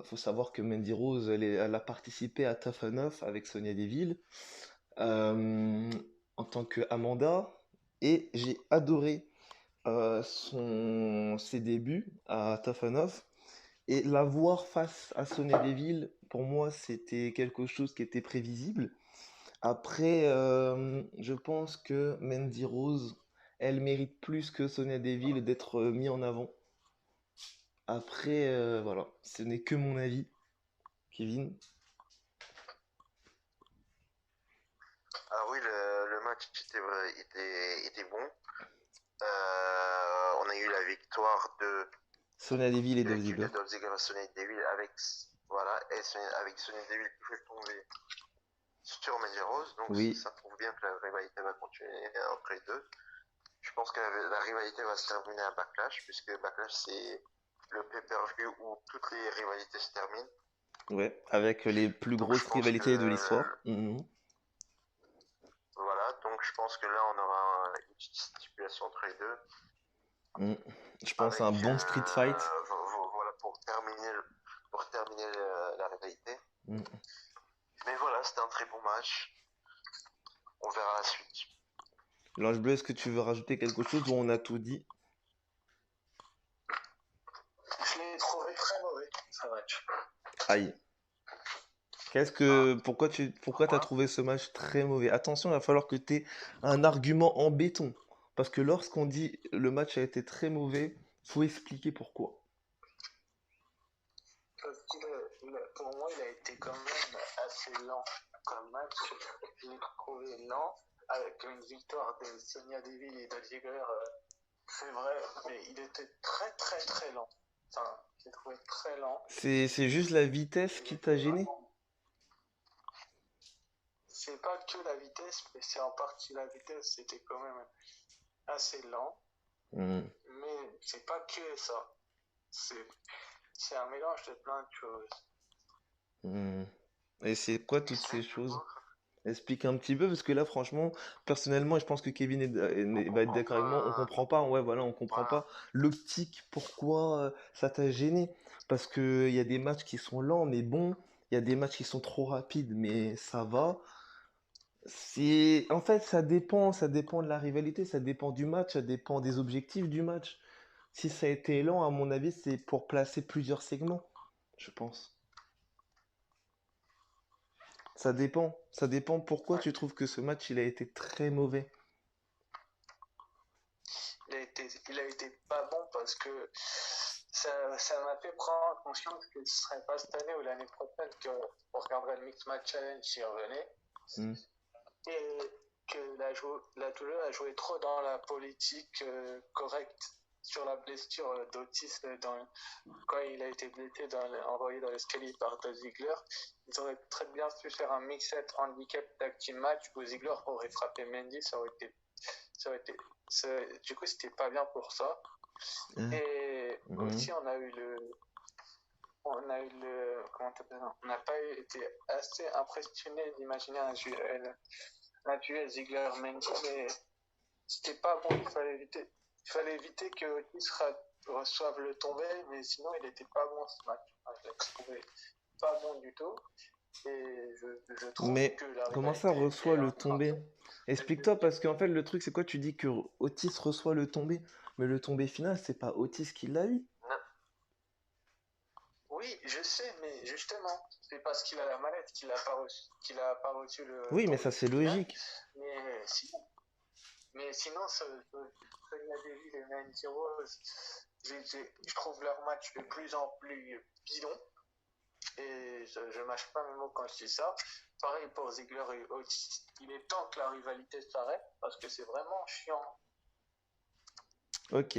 Faut savoir que Mandy Rose, elle a participé à Tough Enough avec Sonya Deville en tant que Amanda, et j'ai adoré ses débuts à Tough Enough. Et la voir face à Sonya Deville, pour moi, c'était quelque chose qui était prévisible. Après, je pense que Mandy Rose, elle mérite plus que Sonya Deville d'être mis en avant. Après, voilà, ce n'est que mon avis, Kevin. Ah oui, le match était bon. On a eu la victoire Sonya Deville et de Dolph l'équipe Ziggler. de Dolph Ziggler à Sonya Deville avec Sonya Deville qui peut tomber sur Mandy Rose. Donc Oui, ça prouve bien que la rivalité va continuer entre les deux. Je pense que la rivalité va se terminer à Backlash, puisque Backlash c'est le pay-per-view où toutes les rivalités se terminent. ouais, avec les plus Donc je grosses pense rivalités de que l'histoire. Mhm. voilà, donc je pense que là on aura une petite stipulation entre les deux. Mhm. Je pense à un Avec bon street fight. voilà pour terminer la rivalité. Mhm. Mais voilà, c'était un très bon match. On verra la suite. L'Ange Bleu, est-ce que tu veux rajouter quelque chose ou on a tout dit? Je l'ai trouvé très mauvais, ce match. Aïe. Pourquoi t'as trouvé ce match très mauvais? Attention, il va falloir que tu aies un argument en béton. Parce que lorsqu'on dit le match a été très mauvais, faut expliquer pourquoi. Parce que pour moi, il a été quand même assez lent comme match. Je l'ai trouvé lent, avec une victoire de Sonya Deville et de Ziggler, c'est vrai, mais il était très très très lent. Enfin, je l'ai trouvé très lent. C'est juste la vitesse qui t'a gêné? C'est pas que la vitesse, mais c'est en partie la vitesse. C'était quand même assez lent. Hmm. Mais c'est pas que ça. C'est un mélange de plein de choses. Hmm. Et c'est quoi toutes ces Explique du choses? coup. Explique un petit peu, parce que là, franchement, personnellement, et je pense que Kevin va être comprend d'accord avec moi, on pas. comprend pas, ouais, voilà, on comprend Voilà. pas l'optique, pourquoi ça t'a gêné. Parce que il y a des matchs qui sont lents, mais bon, il y a des matchs qui sont trop rapides, mais ça va. En fait, ça dépend de la rivalité, ça dépend du match, ça dépend des objectifs du match. Si ça a été lent, à mon avis, c'est pour placer plusieurs segments, je pense. Ça dépend. Ça dépend pourquoi Ouais. tu trouves que ce match il a été très mauvais. Il a été pas bon parce que ça m'a fait prendre conscience que ce serait pas cette année ou l'année prochaine qu'on regarderait le Mix Match Challenge s'il revenait. Hmm. Et que la douleur a joué trop dans la politique correcte sur la blessure d'Otis quand il a été blessé envoyé dans l'escalier par Dolph Ziggler. Ils auraient très bien pu faire un mix-up handicap tag team match où Ziggler aurait frappé Mendy, ça aurait été du coup c'était pas bien pour ça. Et Mhm. aussi on n'a pas été assez impressionné d'imaginer un duel Ziggler-Mendy, mais c'était pas bon, il fallait éviter que Otis reçoive le tombé, mais sinon il était pas bon ce match. Enfin, je l'ai trouvé pas bon du tout, et je trouve Mais que la comment ça rivalité reçoit est le en train tombé? Explique-toi parce qu'en fait le truc c'est quoi? Tu dis que Otis reçoit le tombé, mais le tombé final c'est pas Otis qui l'a eu. Non, Oui, je sais, mais justement, c'est parce qu'il a la mallette qu'il a pas reçu le Oui, mais ça tombé c'est final. logique. Mais sinon, Sonia Deville et Mandy Rose, je trouve leur match de plus en plus bidon. Et je mâche pas mes mots quand je dis ça. Pareil pour Ziggler et Otis. Il est temps que la rivalité s'arrête parce que c'est vraiment chiant. Ok.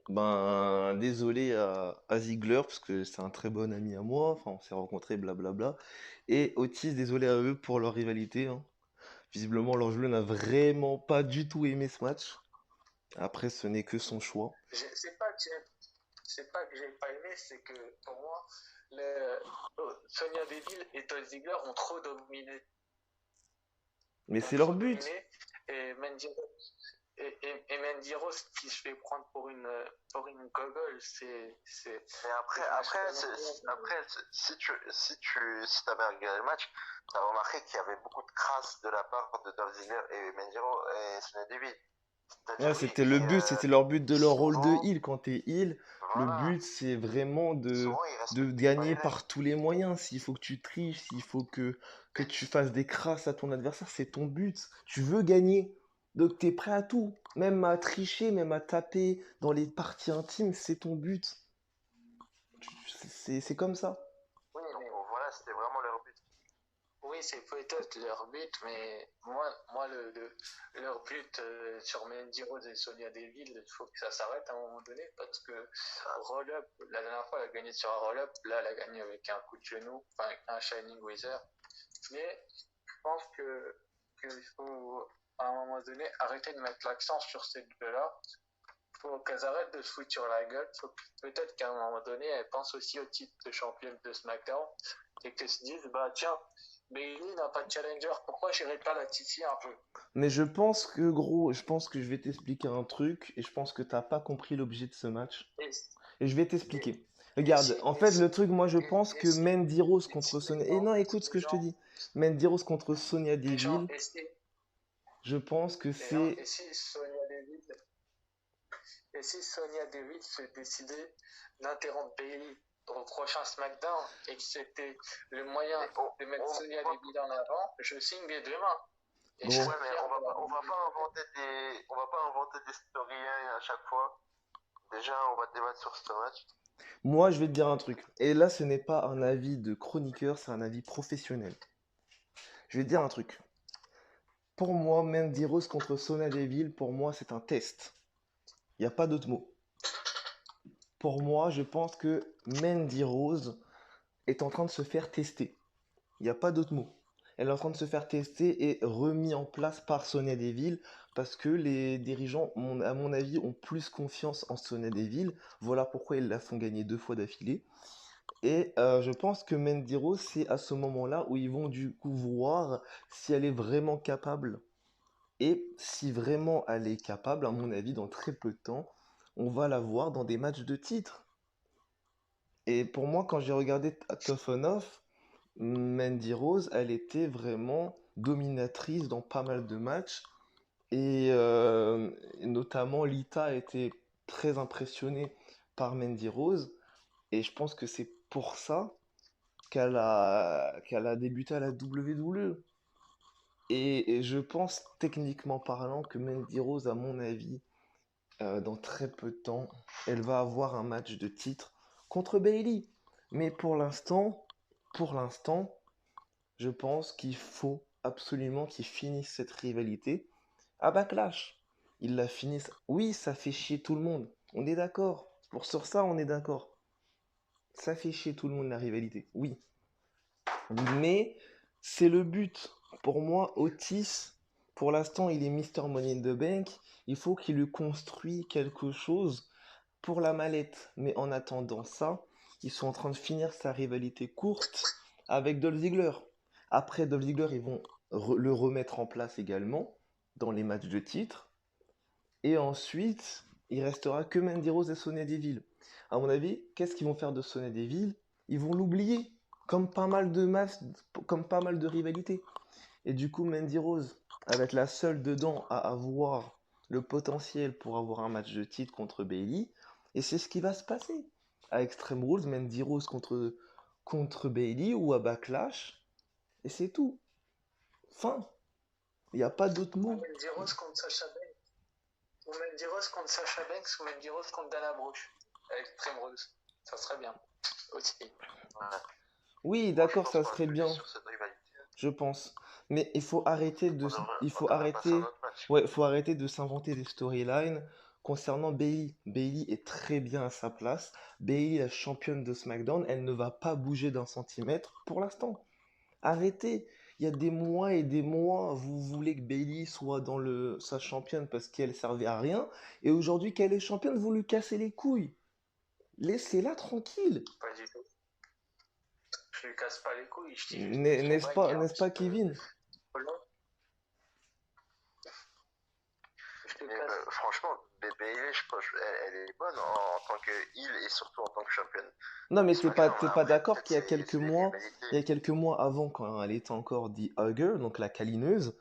Ben désolé à Ziggler parce que c'est un très bon ami à moi. Enfin on s'est rencontrés blablabla. Et Otis désolé à eux pour leur rivalité, hein. Visiblement l'Angelou n'a vraiment pas du tout aimé ce match. Après ce n'est que son choix. C'est pas que j'ai pas aimé, c'est que pour moi, le, Sonia Deville et Dolph Ziggler ont trop dominé. Mais Ont c'est leur trop but. dominé et et Mandy Rose qui se fait prendre pour une gogole, mais après, je mâche pas mes après, si t'avais regardé le match, t'as remarqué qu'il y avait beaucoup de crasse de la part de Dolph Ziggler et Mendiro et Sonya Deville. Ouais, C'est-à-dire, c'était le but, c'était leur but de leur rôle de souvent, heal. Quand t'es heal, le voilà, but c'est vraiment ils de respectent pas gagner les règles. par tous les moyens. S'il faut que tu triches, s'il faut que tu fasses des crasses à ton adversaire, c'est ton but. Tu veux gagner. Donc t'es prêt à tout. Même à tricher, même à taper dans les parties intimes, c'est ton but. C'est comme ça. Oui, Donc mais voilà, c'était vraiment leur but. oui, c'est peut-être leur but, mais leur but sur Mandy Rose et Sonia Deville, il faut que ça s'arrête à un moment donné parce que roll-up, la dernière fois, elle a gagné sur un roll-up, là, elle a gagné avec un coup de genou, enfin, un Shining Wizard. Mais je pense qu'il faut, à un moment donné, arrêter de mettre l'accent sur ces deux-là. Il faut qu'elles arrêtent de se foutre sur la gueule. Peut-être qu'à un moment donné, elles pensent aussi au titre de championne de SmackDown et qu'elles se disent, bah tiens, Bailey n'a pas de challenger, pourquoi j'irais pas la titiller un peu? Mais je pense que, gros, je pense que je vais t'expliquer un truc et je pense que t'as pas compris l'objet de ce match. Et, Et je vais et, t'expliquer. et si, Regarde, en fait, le truc, moi, je pense et que si, Mandy Rose contre si Sonia... Et non, écoute ce les que je te gens, dis. Mandy Rose contre Sonia les gens, Deville, je pense que et c'est... si Sonia Deville se décidait d'interrompre Bailey au prochain SmackDown et que c'était le moyen Mais de mettre Sonia Deville en avant, je signe les deux mains. Et je Gros, serais ouais, mais fier de la on va pas inventer des storylines à chaque fois. Déjà, on va débattre sur ce match. moi, je vais te dire un truc. Et là, ce n'est pas un avis de chroniqueur, c'est un avis professionnel. Je vais te dire un truc. Pour moi, Mandy Rose contre Sonia Deville, pour moi, c'est un test. Il n'y a pas d'autre mot. Pour moi, je pense que Mandy Rose est en train de se faire tester. Il n'y a pas d'autre mot. Elle est en train de se faire tester et remis en place par Sonia Deville parce que les dirigeants, à mon avis, ont plus confiance en Sonia Deville. Voilà pourquoi ils la font gagner 2 fois d'affilée. Et je pense que Mandy Rose, c'est à ce moment-là où ils vont du coup voir si elle est vraiment capable. Et si vraiment elle est capable, à mon avis, dans très peu de temps, on va la voir dans des matchs de titre. Et pour moi, quand j'ai regardé Tough Enough, Mandy Rose, elle était vraiment dominatrice dans pas mal de matchs. Et notamment, Lita a été très impressionnée par Mandy Rose. Et je pense que c'est pour ça qu'elle a débuté à la WWE. Et je pense, techniquement parlant, que Mandy Rose, à mon avis, dans très peu de temps, elle va avoir un match de titre contre Bailey. Mais pour l'instant, je pense qu'il faut absolument qu'ils finissent cette rivalité à Backlash. Ils la finissent. Oui, ça fait chier tout le monde. On est d'accord. Sur ça, on est d'accord. Ça fait chier tout le monde la rivalité. Oui. Mais c'est le but. Pour moi, Otis, pour l'instant, il est Mister Money in the Bank. Il faut qu'il lui construise quelque chose pour la mallette. Mais en attendant ça, ils sont en train de finir sa rivalité courte avec Dolph Ziggler. Après Dolph Ziggler, ils vont le remettre en place également dans les matchs de titre. Et ensuite, il restera que Mandy Rose et Sonya Deville. À mon avis, qu'est-ce qu'ils vont faire de Sonya Deville? Ils vont l'oublier, comme pas mal de matchs, comme pas mal de rivalités. Et du coup, Mandy Rose, elle va être la seule dedans à avoir le potentiel pour avoir un match de titre contre Bailey. Et c'est ce qui va se passer. À Extreme Rules, Mandy Rose contre Bailey ou à Backlash. Et c'est tout. Fin. Il n'y a pas d'autre mot. Mandy Rose contre Sasha Banks. Ou Mandy Rose contre Sasha Banks ou Mandy Rose contre Dana Brooke. Avec Extreme Rules. Ça serait bien. Aussi. Oui, d'accord, ça serait bien. Je pense. Mais il faut arrêter de, faut arrêter de s'inventer des storylines concernant Bailey. Bailey est très bien à sa place. Bailey, la championne de SmackDown, elle ne va pas bouger d'un centimètre pour l'instant. Arrêtez. Il y a des mois et des mois, vous voulez que Bailey soit dans sa championne parce qu'elle servait à rien. Et aujourd'hui qu'elle est championne, vous lui cassez les couilles. Laissez-la tranquille. Pas du tout. Je lui casse pas les couilles. N'est-ce pas, Kevin? Franchement, Bailey, elle est bonne en tant que heel et surtout en tant que championne. Non, mais t'es pas d'accord qu'il y a quelques mois avant, quand elle était encore The Hugger, donc la câlineuse,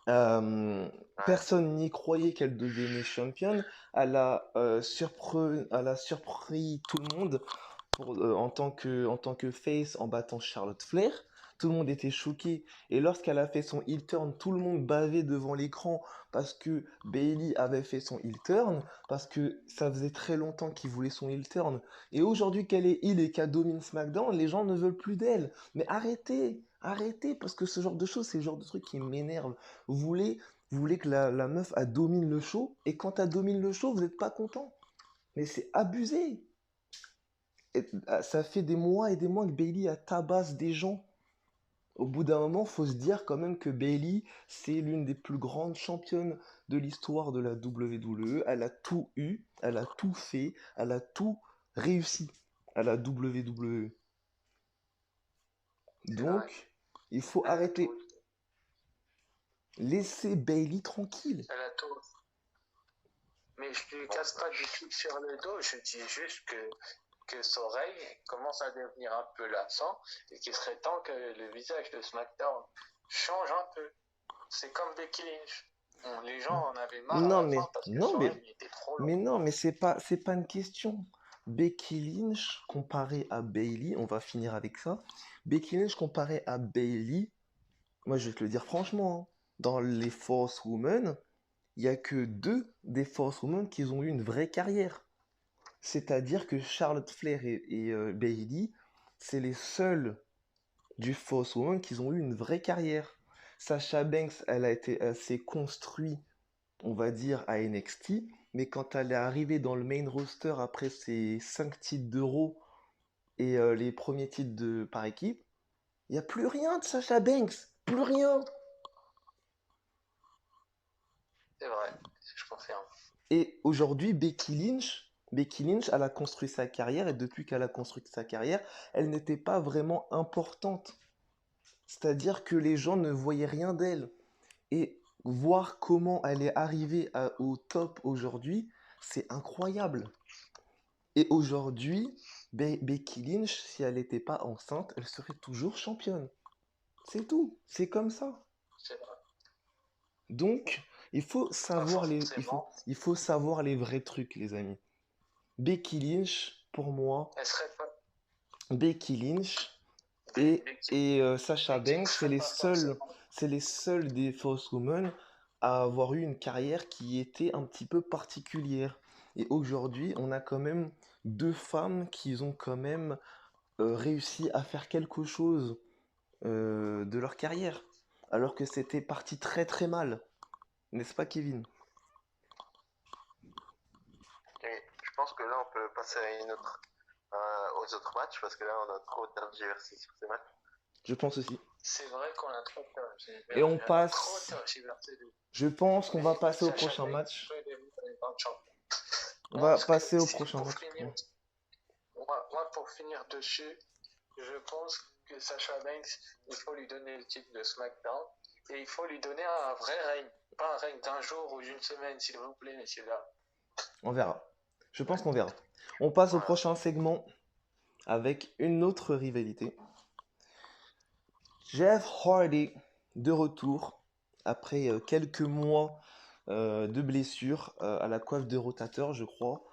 personne n'y croyait qu'elle devenait championne. Elle a surpris tout le monde en tant que face en battant Charlotte Flair. Tout le monde était choqué. Et lorsqu'elle a fait son heel turn, tout le monde bavait devant l'écran parce que Bailey avait fait son heel turn, parce que ça faisait très longtemps qu'il voulait son heel turn. Et aujourd'hui qu'elle est heel et qu'elle domine SmackDown, les gens ne veulent plus d'elle. Mais arrêtez, parce que ce genre de choses, c'est le genre de truc qui m'énerve. Vous voulez que la meuf domine le show, et quand elle domine le show, vous n'êtes pas content. Mais c'est abusé. Ça fait des mois et des mois que Bailey tabasse des gens. Au bout d'un moment, faut se dire quand même que Bailey, c'est l'une des plus grandes championnes de l'histoire de la WWE. Elle a tout eu, elle a tout fait, elle a tout réussi à la WWE. Donc, il faut arrêter. Laissez Bailey tranquille. Elle a tout. Mais je ne lui casse pas du tout sur le dos, je dis juste que son règne commence à devenir un peu lassant et qu'il serait temps que le visage de SmackDown change un peu. C'est comme Becky Lynch. Les gens en avaient marre parce que son règne était trop long. Mais non, mais c'est pas une question. Becky Lynch comparé à Bailey, on va finir avec ça. Becky Lynch comparé à Bailey, moi je vais te le dire franchement, dans les Force Women, il n'y a que 2 des Force Women qui ont eu une vraie carrière. C'est-à-dire que Charlotte Flair et Bailey, c'est les seuls du Force Women qui ont eu une vraie carrière. Sasha Banks, elle s'est construite, on va dire, à NXT, mais quand elle est arrivée dans le main roster après ses 5 titres d'Euro et les premiers titres par équipe, il n'y a plus rien de Sasha Banks, plus rien. C'est vrai, je confirme. Et aujourd'hui, Becky Lynch, elle a construit sa carrière, et depuis qu'elle a construit sa carrière, elle n'était pas vraiment importante. C'est-à-dire que les gens ne voyaient rien d'elle. Et voir comment elle est arrivée au top aujourd'hui, c'est incroyable. Et aujourd'hui, Becky Lynch, si elle n'était pas enceinte, elle serait toujours championne. C'est tout, c'est comme ça. C'est vrai. Donc, il faut savoir les vrais trucs, les amis. Becky Lynch, pour moi, Becky Lynch, Et Sasha Mais qui ne Banks, serait pas forcément. c'est les seuls des Force Women à avoir eu une carrière qui était un petit peu particulière. Et aujourd'hui, on a quand même deux femmes qui ont quand même réussi à faire quelque chose de leur carrière, alors que c'était parti très très mal. N'est-ce pas, Kevin? Et je pense que là, on peut passer à aux autres matchs parce que là, on a trop tergiversé sur ces matchs. Je pense aussi. C'est vrai qu'on a trop Et on trop passe. tergiversé. Je pense qu'on va Mais passer au Sacha prochain Banks match. peut devenir un champion. On Moi, va passer au prochain pour match. finir, Ouais. moi, pour finir dessus, je pense que Sacha Banks, il faut lui donner le titre de SmackDown et il faut lui donner un vrai règne. Pas un règne d'un jour ou d'une semaine, s'il vous plaît, messieurs là. On verra. Je pense qu'on verra. On passe au Voilà. prochain segment avec une autre rivalité. Jeff Hardy de retour après quelques mois de blessure à la coiffe de rotateur, je crois,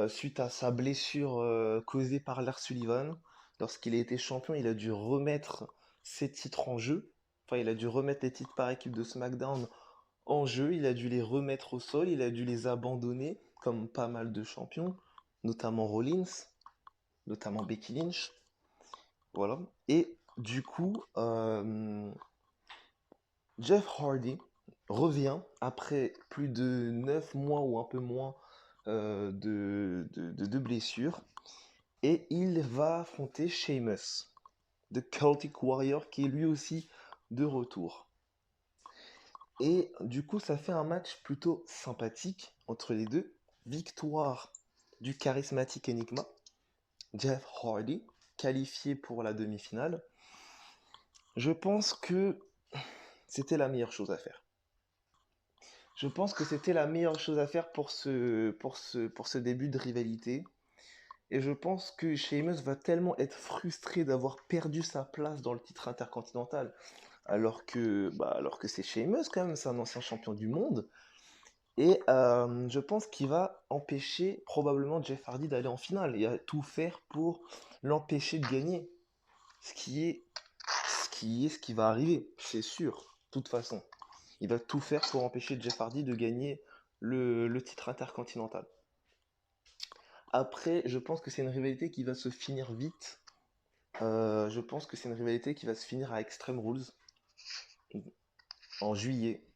suite à sa blessure causée par Lars Sullivan. Lorsqu'il a été champion, il a dû remettre ses titres en jeu. Enfin, il a dû remettre les titres par équipe de SmackDown en jeu. Il a dû les remettre au sol. Il a dû les abandonner, comme pas mal de champions, notamment Rollins, notamment Becky Lynch. Voilà. Et du coup, Jeff Hardy revient après plus de 9 mois ou un peu moins de blessures. Et il va affronter Sheamus, The Celtic Warrior, qui est lui aussi de retour. Et du coup, ça fait un match plutôt sympathique entre les deux. Victoire du charismatique Enigma, Jeff Hardy, qualifié pour la demi-finale. Je pense que c'était la meilleure chose à faire. Je pense que c'était la meilleure chose à faire pour ce début de rivalité. Et je pense que Sheamus va tellement être frustré d'avoir perdu sa place dans le titre intercontinental, alors que c'est Sheamus quand même, c'est un ancien champion du monde. Et je pense qu'il va empêcher probablement Jeff Hardy d'aller en finale. Il va tout faire pour l'empêcher de gagner. Ce qui va arriver, c'est sûr, de toute façon. Il va tout faire pour empêcher Jeff Hardy de gagner le titre intercontinental. Après, je pense que c'est une rivalité qui va se finir vite. Je pense que c'est une rivalité qui va se finir à Extreme Rules en juillet.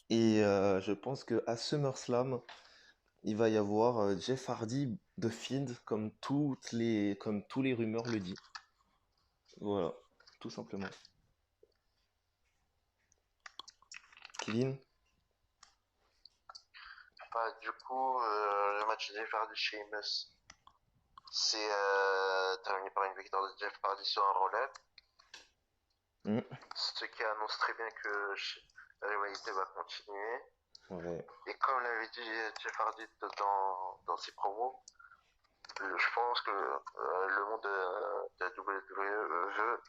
Et je pense qu'à SummerSlam, il va y avoir Jeff Hardy de Fiend, comme tous les rumeurs le disent. Voilà, tout simplement. Kevin? Bah, du coup, le match de Jeff Hardy Sheamus, c'est terminé par une victoire de Jeff Hardy sur un roll-up. Mm. Ce qui annonce très bien que la rivalité va continuer. Ouais. Et comme l'avait dit Jeff Hardy dans ses promos, je pense que le monde de la WWE veut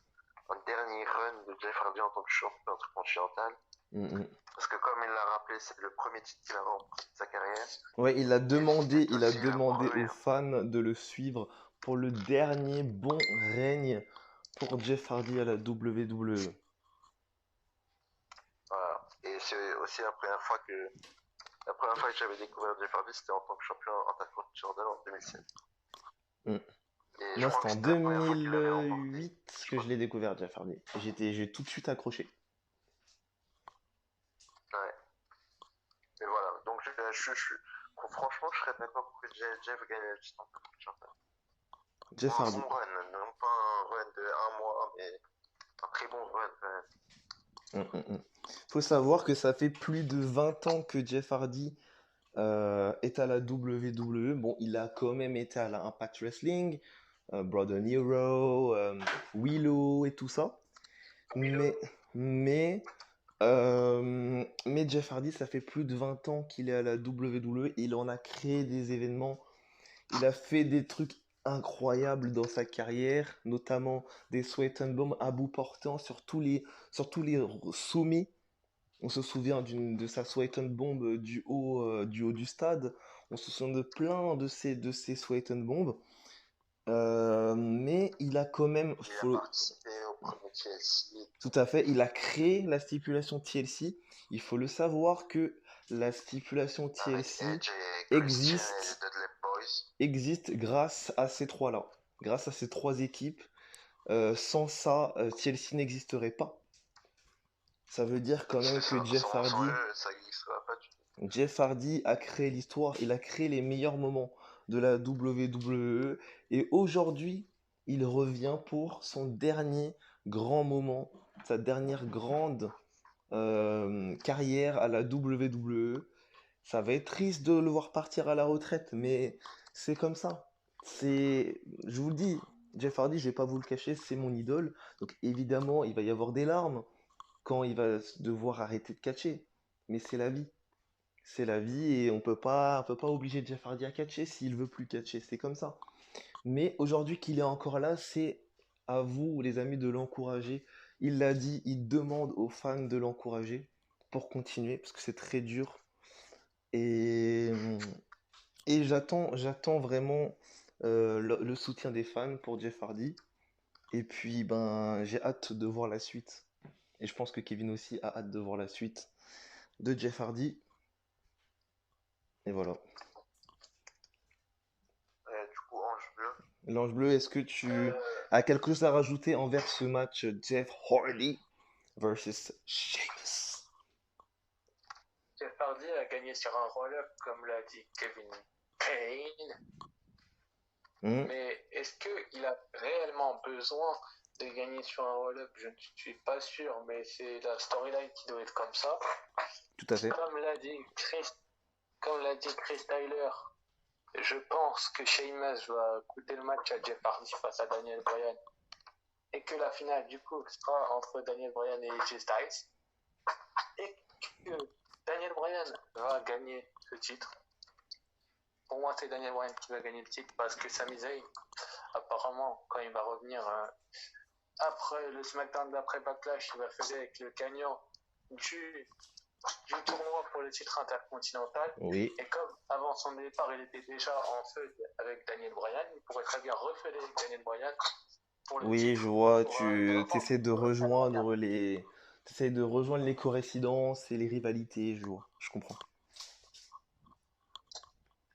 un dernier run de Jeff Hardy en tant que champion intercontinental. Mm, mm. Parce que comme il l'a rappelé, c'est le premier titre qu'il a remporté de sa carrière. Ouais, il a demandé aux premier. fans de le suivre pour le dernier bon règne pour Jeff Hardy à la WWE. Voilà. Et c'est aussi la première fois que j'avais découvert Jeff Hardy, c'était en tant que champion intercontinental en 2007. Mm. Et je Moi, crois c'était que en c'était la première fois qu'il avait remporté. 2008 que je l'ai découvert, Jeff Hardy. J'ai tout de suite accroché. Ouais. Mais voilà. Donc, franchement, je serais d'accord pour que Jeff gagne le titre en intercontinental. Jeff Un Hardy. bon run, non pas un run de 1 mois, mais un très bon run quand même. Faut savoir que ça fait plus de 20 ans que Jeff Hardy est à la WWE. Bon, il a quand même été à la Impact Wrestling, Brother Nero, Willow et tout ça. Mais Jeff Hardy, ça fait plus de 20 ans qu'il est à la WWE. Il en a créé des événements. Il a fait des trucs incroyables dans sa carrière, notamment des Sweat and Bomb à bout portant sur tous les sommets. On se souvient de sa Sweat and Bomb du haut du stade. On se souvient de plein de ces Sweat and Bomb. Mais il a quand même, Il a participé au premier TLC. tout à fait, il a créé la stipulation TLC. Il faut le savoir que la stipulation Avec TLC Edge et Christian et les existe, Dudley Boys. existe grâce à ces trois-là, grâce à ces trois équipes. Sans ça, TLC n'existerait pas. Ça veut dire quand même C'est que ça. Sans eux, ça n'existera pas du tout. Jeff Hardy a créé l'histoire, il a créé les meilleurs moments de la WWE et aujourd'hui, il revient pour son dernier grand moment, sa dernière grande carrière à la WWE. Ça va être triste de le voir partir à la retraite, mais c'est comme ça. Je vous le dis, Jeff Hardy, je vais pas vous le cacher, c'est mon idole. Donc évidemment, il va y avoir des larmes quand il va devoir arrêter de catcher. Mais c'est la vie. C'est la vie et on peut pas obliger Jeff Hardy à catcher s'il veut plus catcher. C'est comme ça. Mais aujourd'hui qu'il est encore là, c'est à vous, les amis, de l'encourager. Il l'a dit, il demande aux fans de l'encourager pour continuer parce que c'est très dur. Et, et j'attends vraiment le soutien des fans pour Jeff Hardy. Et puis, ben, j'ai hâte de voir la suite. Et je pense que Kevin aussi a hâte de voir la suite de Jeff Hardy. Et voilà. Du coup, Ange Bleu. L'Ange Bleu, est-ce que tu as quelque chose à rajouter envers ce match Jeff Hardy versus Sheamus? Jeff Hardy a gagné sur un roll-up, comme l'a dit Kevin Payne. Mais est-ce qu'il a réellement besoin de gagner sur un roll-up? Je ne suis pas sûr, mais c'est la storyline qui doit être comme ça. Tout à fait. Comme l'a dit Chris Tyler, je pense que Sheamus va coûter le match à Jeff Hardy face à Daniel Bryan. Et que la finale, du coup, sera entre Daniel Bryan et AJ Styles. Et que Daniel Bryan va gagner ce titre. Pour moi, c'est Daniel Bryan qui va gagner le titre parce que Sami Zayn, apparemment, quand il va revenir après le SmackDown d'après Backlash, il va faire avec le gagnant du tournoi pour le titre intercontinental. Oui. Et comme avant son départ, il était déjà en feu avec Daniel Bryan, il pourrait très bien refaire avec Daniel Bryan. Oui, je vois, tu essaies de rejoindre les... T'essayes de rejoindre les coïncidences et les rivalités, je vois, je comprends.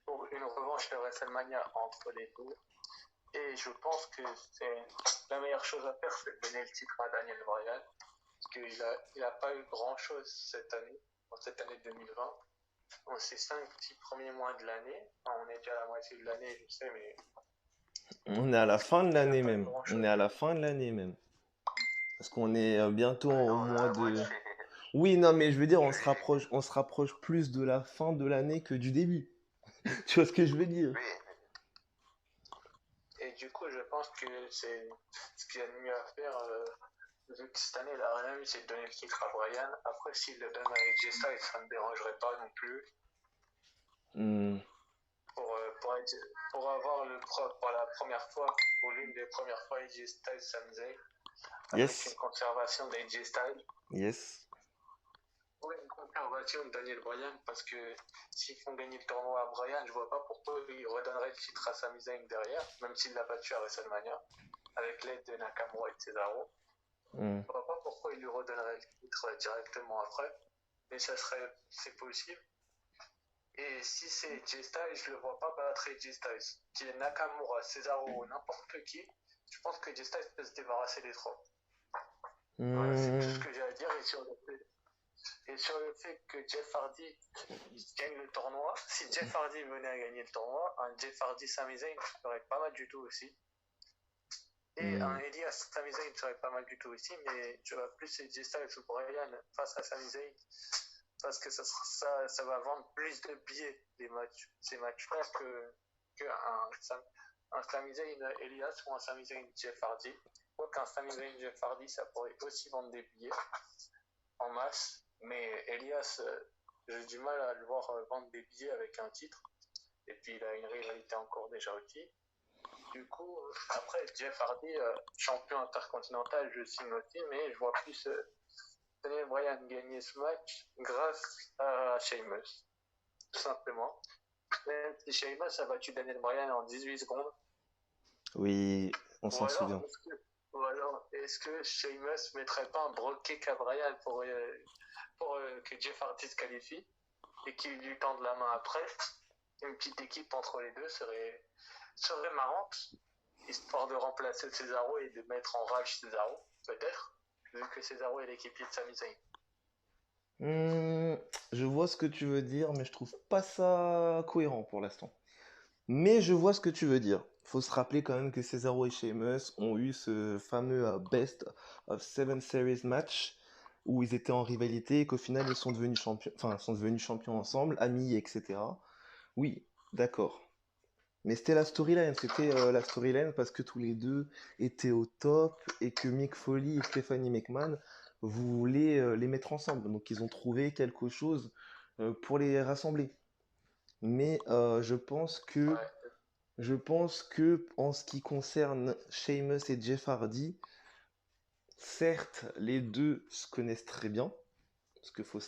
Pour une revanche de WrestleMania entre les deux. Et je pense que c'est la meilleure chose à faire, c'est de donner le titre à Daniel Bryan. Parce qu'il n'a pas eu grand-chose cette année, en cette année 2020. En ces 5-6 premiers mois de l'année, enfin, on est déjà à la moitié de l'année, je sais, mais... On est à la fin de l'année même. On est à la fin de l'année même. Parce qu'on est bientôt au mois de... Oui, non, mais je veux dire, on se rapproche plus de la fin de l'année que du début. Tu vois ce que je veux dire? Et du coup, je pense que c'est ce qu'il y a de mieux à faire. Vu que cette année, il n'a rien eu, c'est de donner le titre à Bryan. Après, s'il le donne à AJ Styles, ça ne me dérangerait pas non plus. Pour avoir pour la première fois, ou l'une des premières fois, AJ Styles Sami Zayn, avec une conservation d'AJ Styles. Yes. Ou une conservation de Daniel Bryan, parce que s'ils font gagner le tournoi à Bryan, je vois pas pourquoi il redonnerait le titre à Sami Zayn derrière, même s'il l'a battu à WrestleMania, avec l'aide de Nakamura et de Cesaro. Je vois pas pourquoi il lui redonnerait le titre directement après, mais c'est possible. Et si c'est AJ Styles, je le vois pas battre AJ Styles. Qui est Nakamura, Cesaro ou n'importe qui, je pense que AJ Styles peut se débarrasser des trois. Voilà, c'est tout ce que j'ai à dire. Et sur le fait que Jeff Hardy gagne le tournoi, si Jeff Hardy venait à gagner le tournoi, un Jeff Hardy Sami Zayn serait pas mal du tout aussi. Et un Elias Sami Zayn serait pas mal du tout aussi, mais je vois plus AJ Styles ou Bryan face à Sami Zayn parce que ça va vendre plus de billets ces matchs-là qu'un Sami Zayn Elias ou un Sami Zayn Jeff Hardy. Quoi qu'un Sami Zayn Jeff Hardy, ça pourrait aussi vendre des billets en masse. Mais Elias, j'ai du mal à le voir vendre des billets avec un titre. Et puis il a une rivalité encore déjà aussi. Du coup, après Jeff Hardy, champion intercontinental, je signe aussi, mais je vois plus Daniel Bryan gagner ce match grâce à Sheamus. Tout simplement. Même si Sheamus a battu Daniel Bryan en 18 secondes. Oui, on Ou s'en alors, souvient. est-ce que Sheamus mettrait pas un broquet à Bryan pour que Jeff Hardy se qualifie et qu'il lui tende la main après? Une petite équipe entre les deux serait marrante, histoire de remplacer Cesaro et de mettre en rage Cesaro, peut-être, vu que Cesaro est l'équipier de Sami Zayn. Hmm, je vois ce que tu veux dire, mais je trouve pas ça cohérent pour l'instant. Mais je vois ce que tu veux dire. Faut se rappeler quand même que Cesaro et Sheamus ont eu ce fameux Best of Seven Series match où ils étaient en rivalité et qu'au final ils sont devenus champions, enfin sont devenus champions ensemble, amis, etc. Oui, d'accord. Mais c'était la storyline, c'était la storyline parce que tous les deux étaient au top et que Mick Foley et Stephanie McMahon voulaient les mettre ensemble. Donc ils ont trouvé quelque chose pour les rassembler. Mais Ouais, je pense que en ce qui concerne Sheamus et Jeff Hardy, certes les deux se connaissent très bien. Parce qu'il faut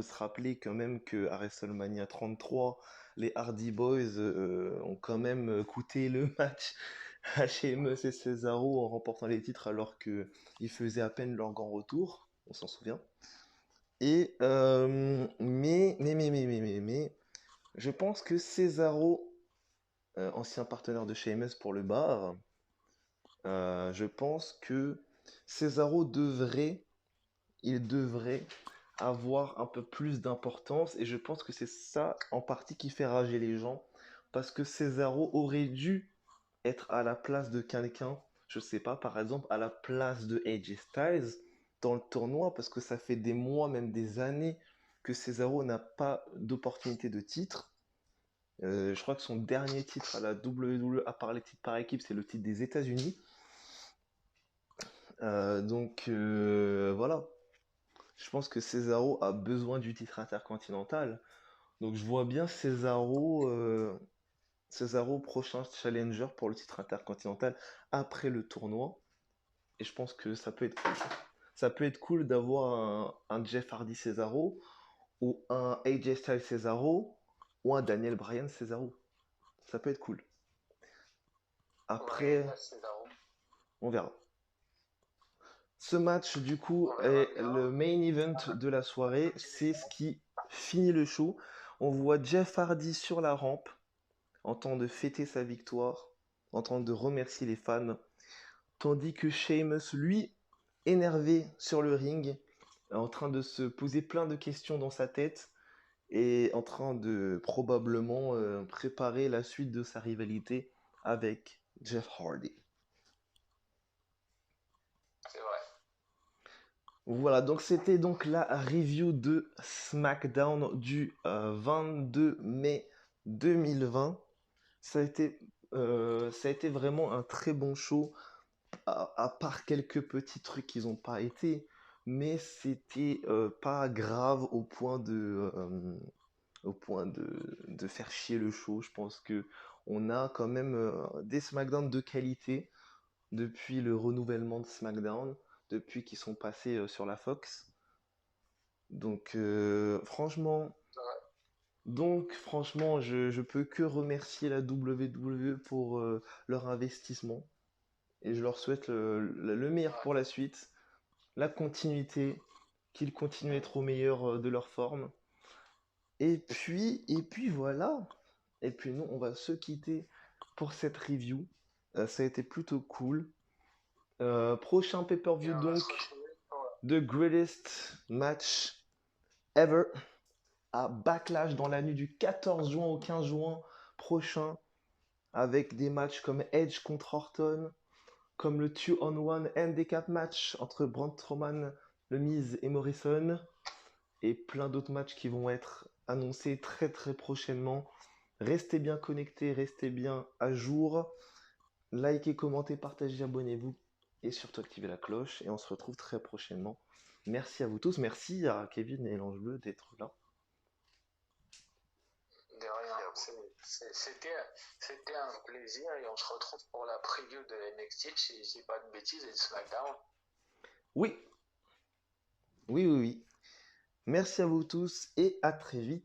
se rappeler quand même qu'à WrestleMania 33, les Hardy Boys ont quand même coûté le match à Sheamus et Cesaro en remportant les titres alors qu'ils faisaient à peine leur grand retour, on s'en souvient. Et je pense que Cesaro, ancien partenaire de Sheamus pour le bar, je pense que Cesaro il devrait avoir un peu plus d'importance et je pense que c'est ça en partie qui fait rager les gens parce que Cesaro aurait dû être à la place de quelqu'un, je sais pas, par exemple à la place de AJ Styles dans le tournoi parce que ça fait des mois, même des années que Cesaro n'a pas d'opportunité de titre. Je crois que son dernier titre à la WWE, à part les titres par équipe, c'est le titre des États-Unis. Voilà. Je pense que Cesaro a besoin du titre intercontinental. Donc je vois bien Cesaro prochain challenger pour le titre intercontinental après le tournoi. Et je pense que ça peut être cool. Ça peut être cool d'avoir un Jeff Hardy Cesaro ou un AJ Styles Cesaro ou un Daniel Bryan Cesaro. Ça peut être cool. ouais, Après, là, Cesaro. on verra. Ce match, du coup, On verra est bien. le main event de la soirée. C'est ce qui finit le show. On voit Jeff Hardy sur la rampe en train de fêter sa victoire, en train de remercier les fans, tandis que Sheamus, lui, énervé sur le ring, en train de se poser plein de questions dans sa tête et en train de probablement préparer la suite de sa rivalité avec Jeff Hardy. C'est vrai. Voilà, donc c'était donc la review de SmackDown du 22 mai 2020. Ça a été vraiment un très bon show, à part quelques petits trucs qui n'ont pas été, mais c'était pas grave au point de faire chier le show. Je pense que on a quand même des SmackDown de qualité depuis le renouvellement de SmackDown, depuis qu'ils sont passés sur la Fox. Donc franchement, Ouais. je peux que remercier la WWE pour leur investissement et je leur souhaite le meilleur pour la suite, la continuité, qu'ils continuent à être au meilleur de leur forme. Et puis voilà. Et puis nous, on va se quitter pour cette review. Ça a été plutôt cool. Prochain Et pay-per-view on va se donc, retrouver pour The Greatest Match Ever à Backlash dans la nuit du 14 juin au 15 juin prochain avec des matchs comme Edge contre Orton, comme le 2-on-1 handicap match entre Braun Strowman, Le Miz et Morrison et plein d'autres matchs qui vont être annoncés très très prochainement. Restez bien connectés, restez bien à jour. Likez, commentez, partagez, abonnez-vous et surtout activez la cloche et on se retrouve très prochainement. Merci à vous tous, merci à Kevin et l'Ange Bleu d'être là. de rien. C'était un plaisir et on se retrouve pour la preview de NXT, si je dis pas de bêtises, et de SmackDown. Oui, oui. Merci à vous tous et à très vite.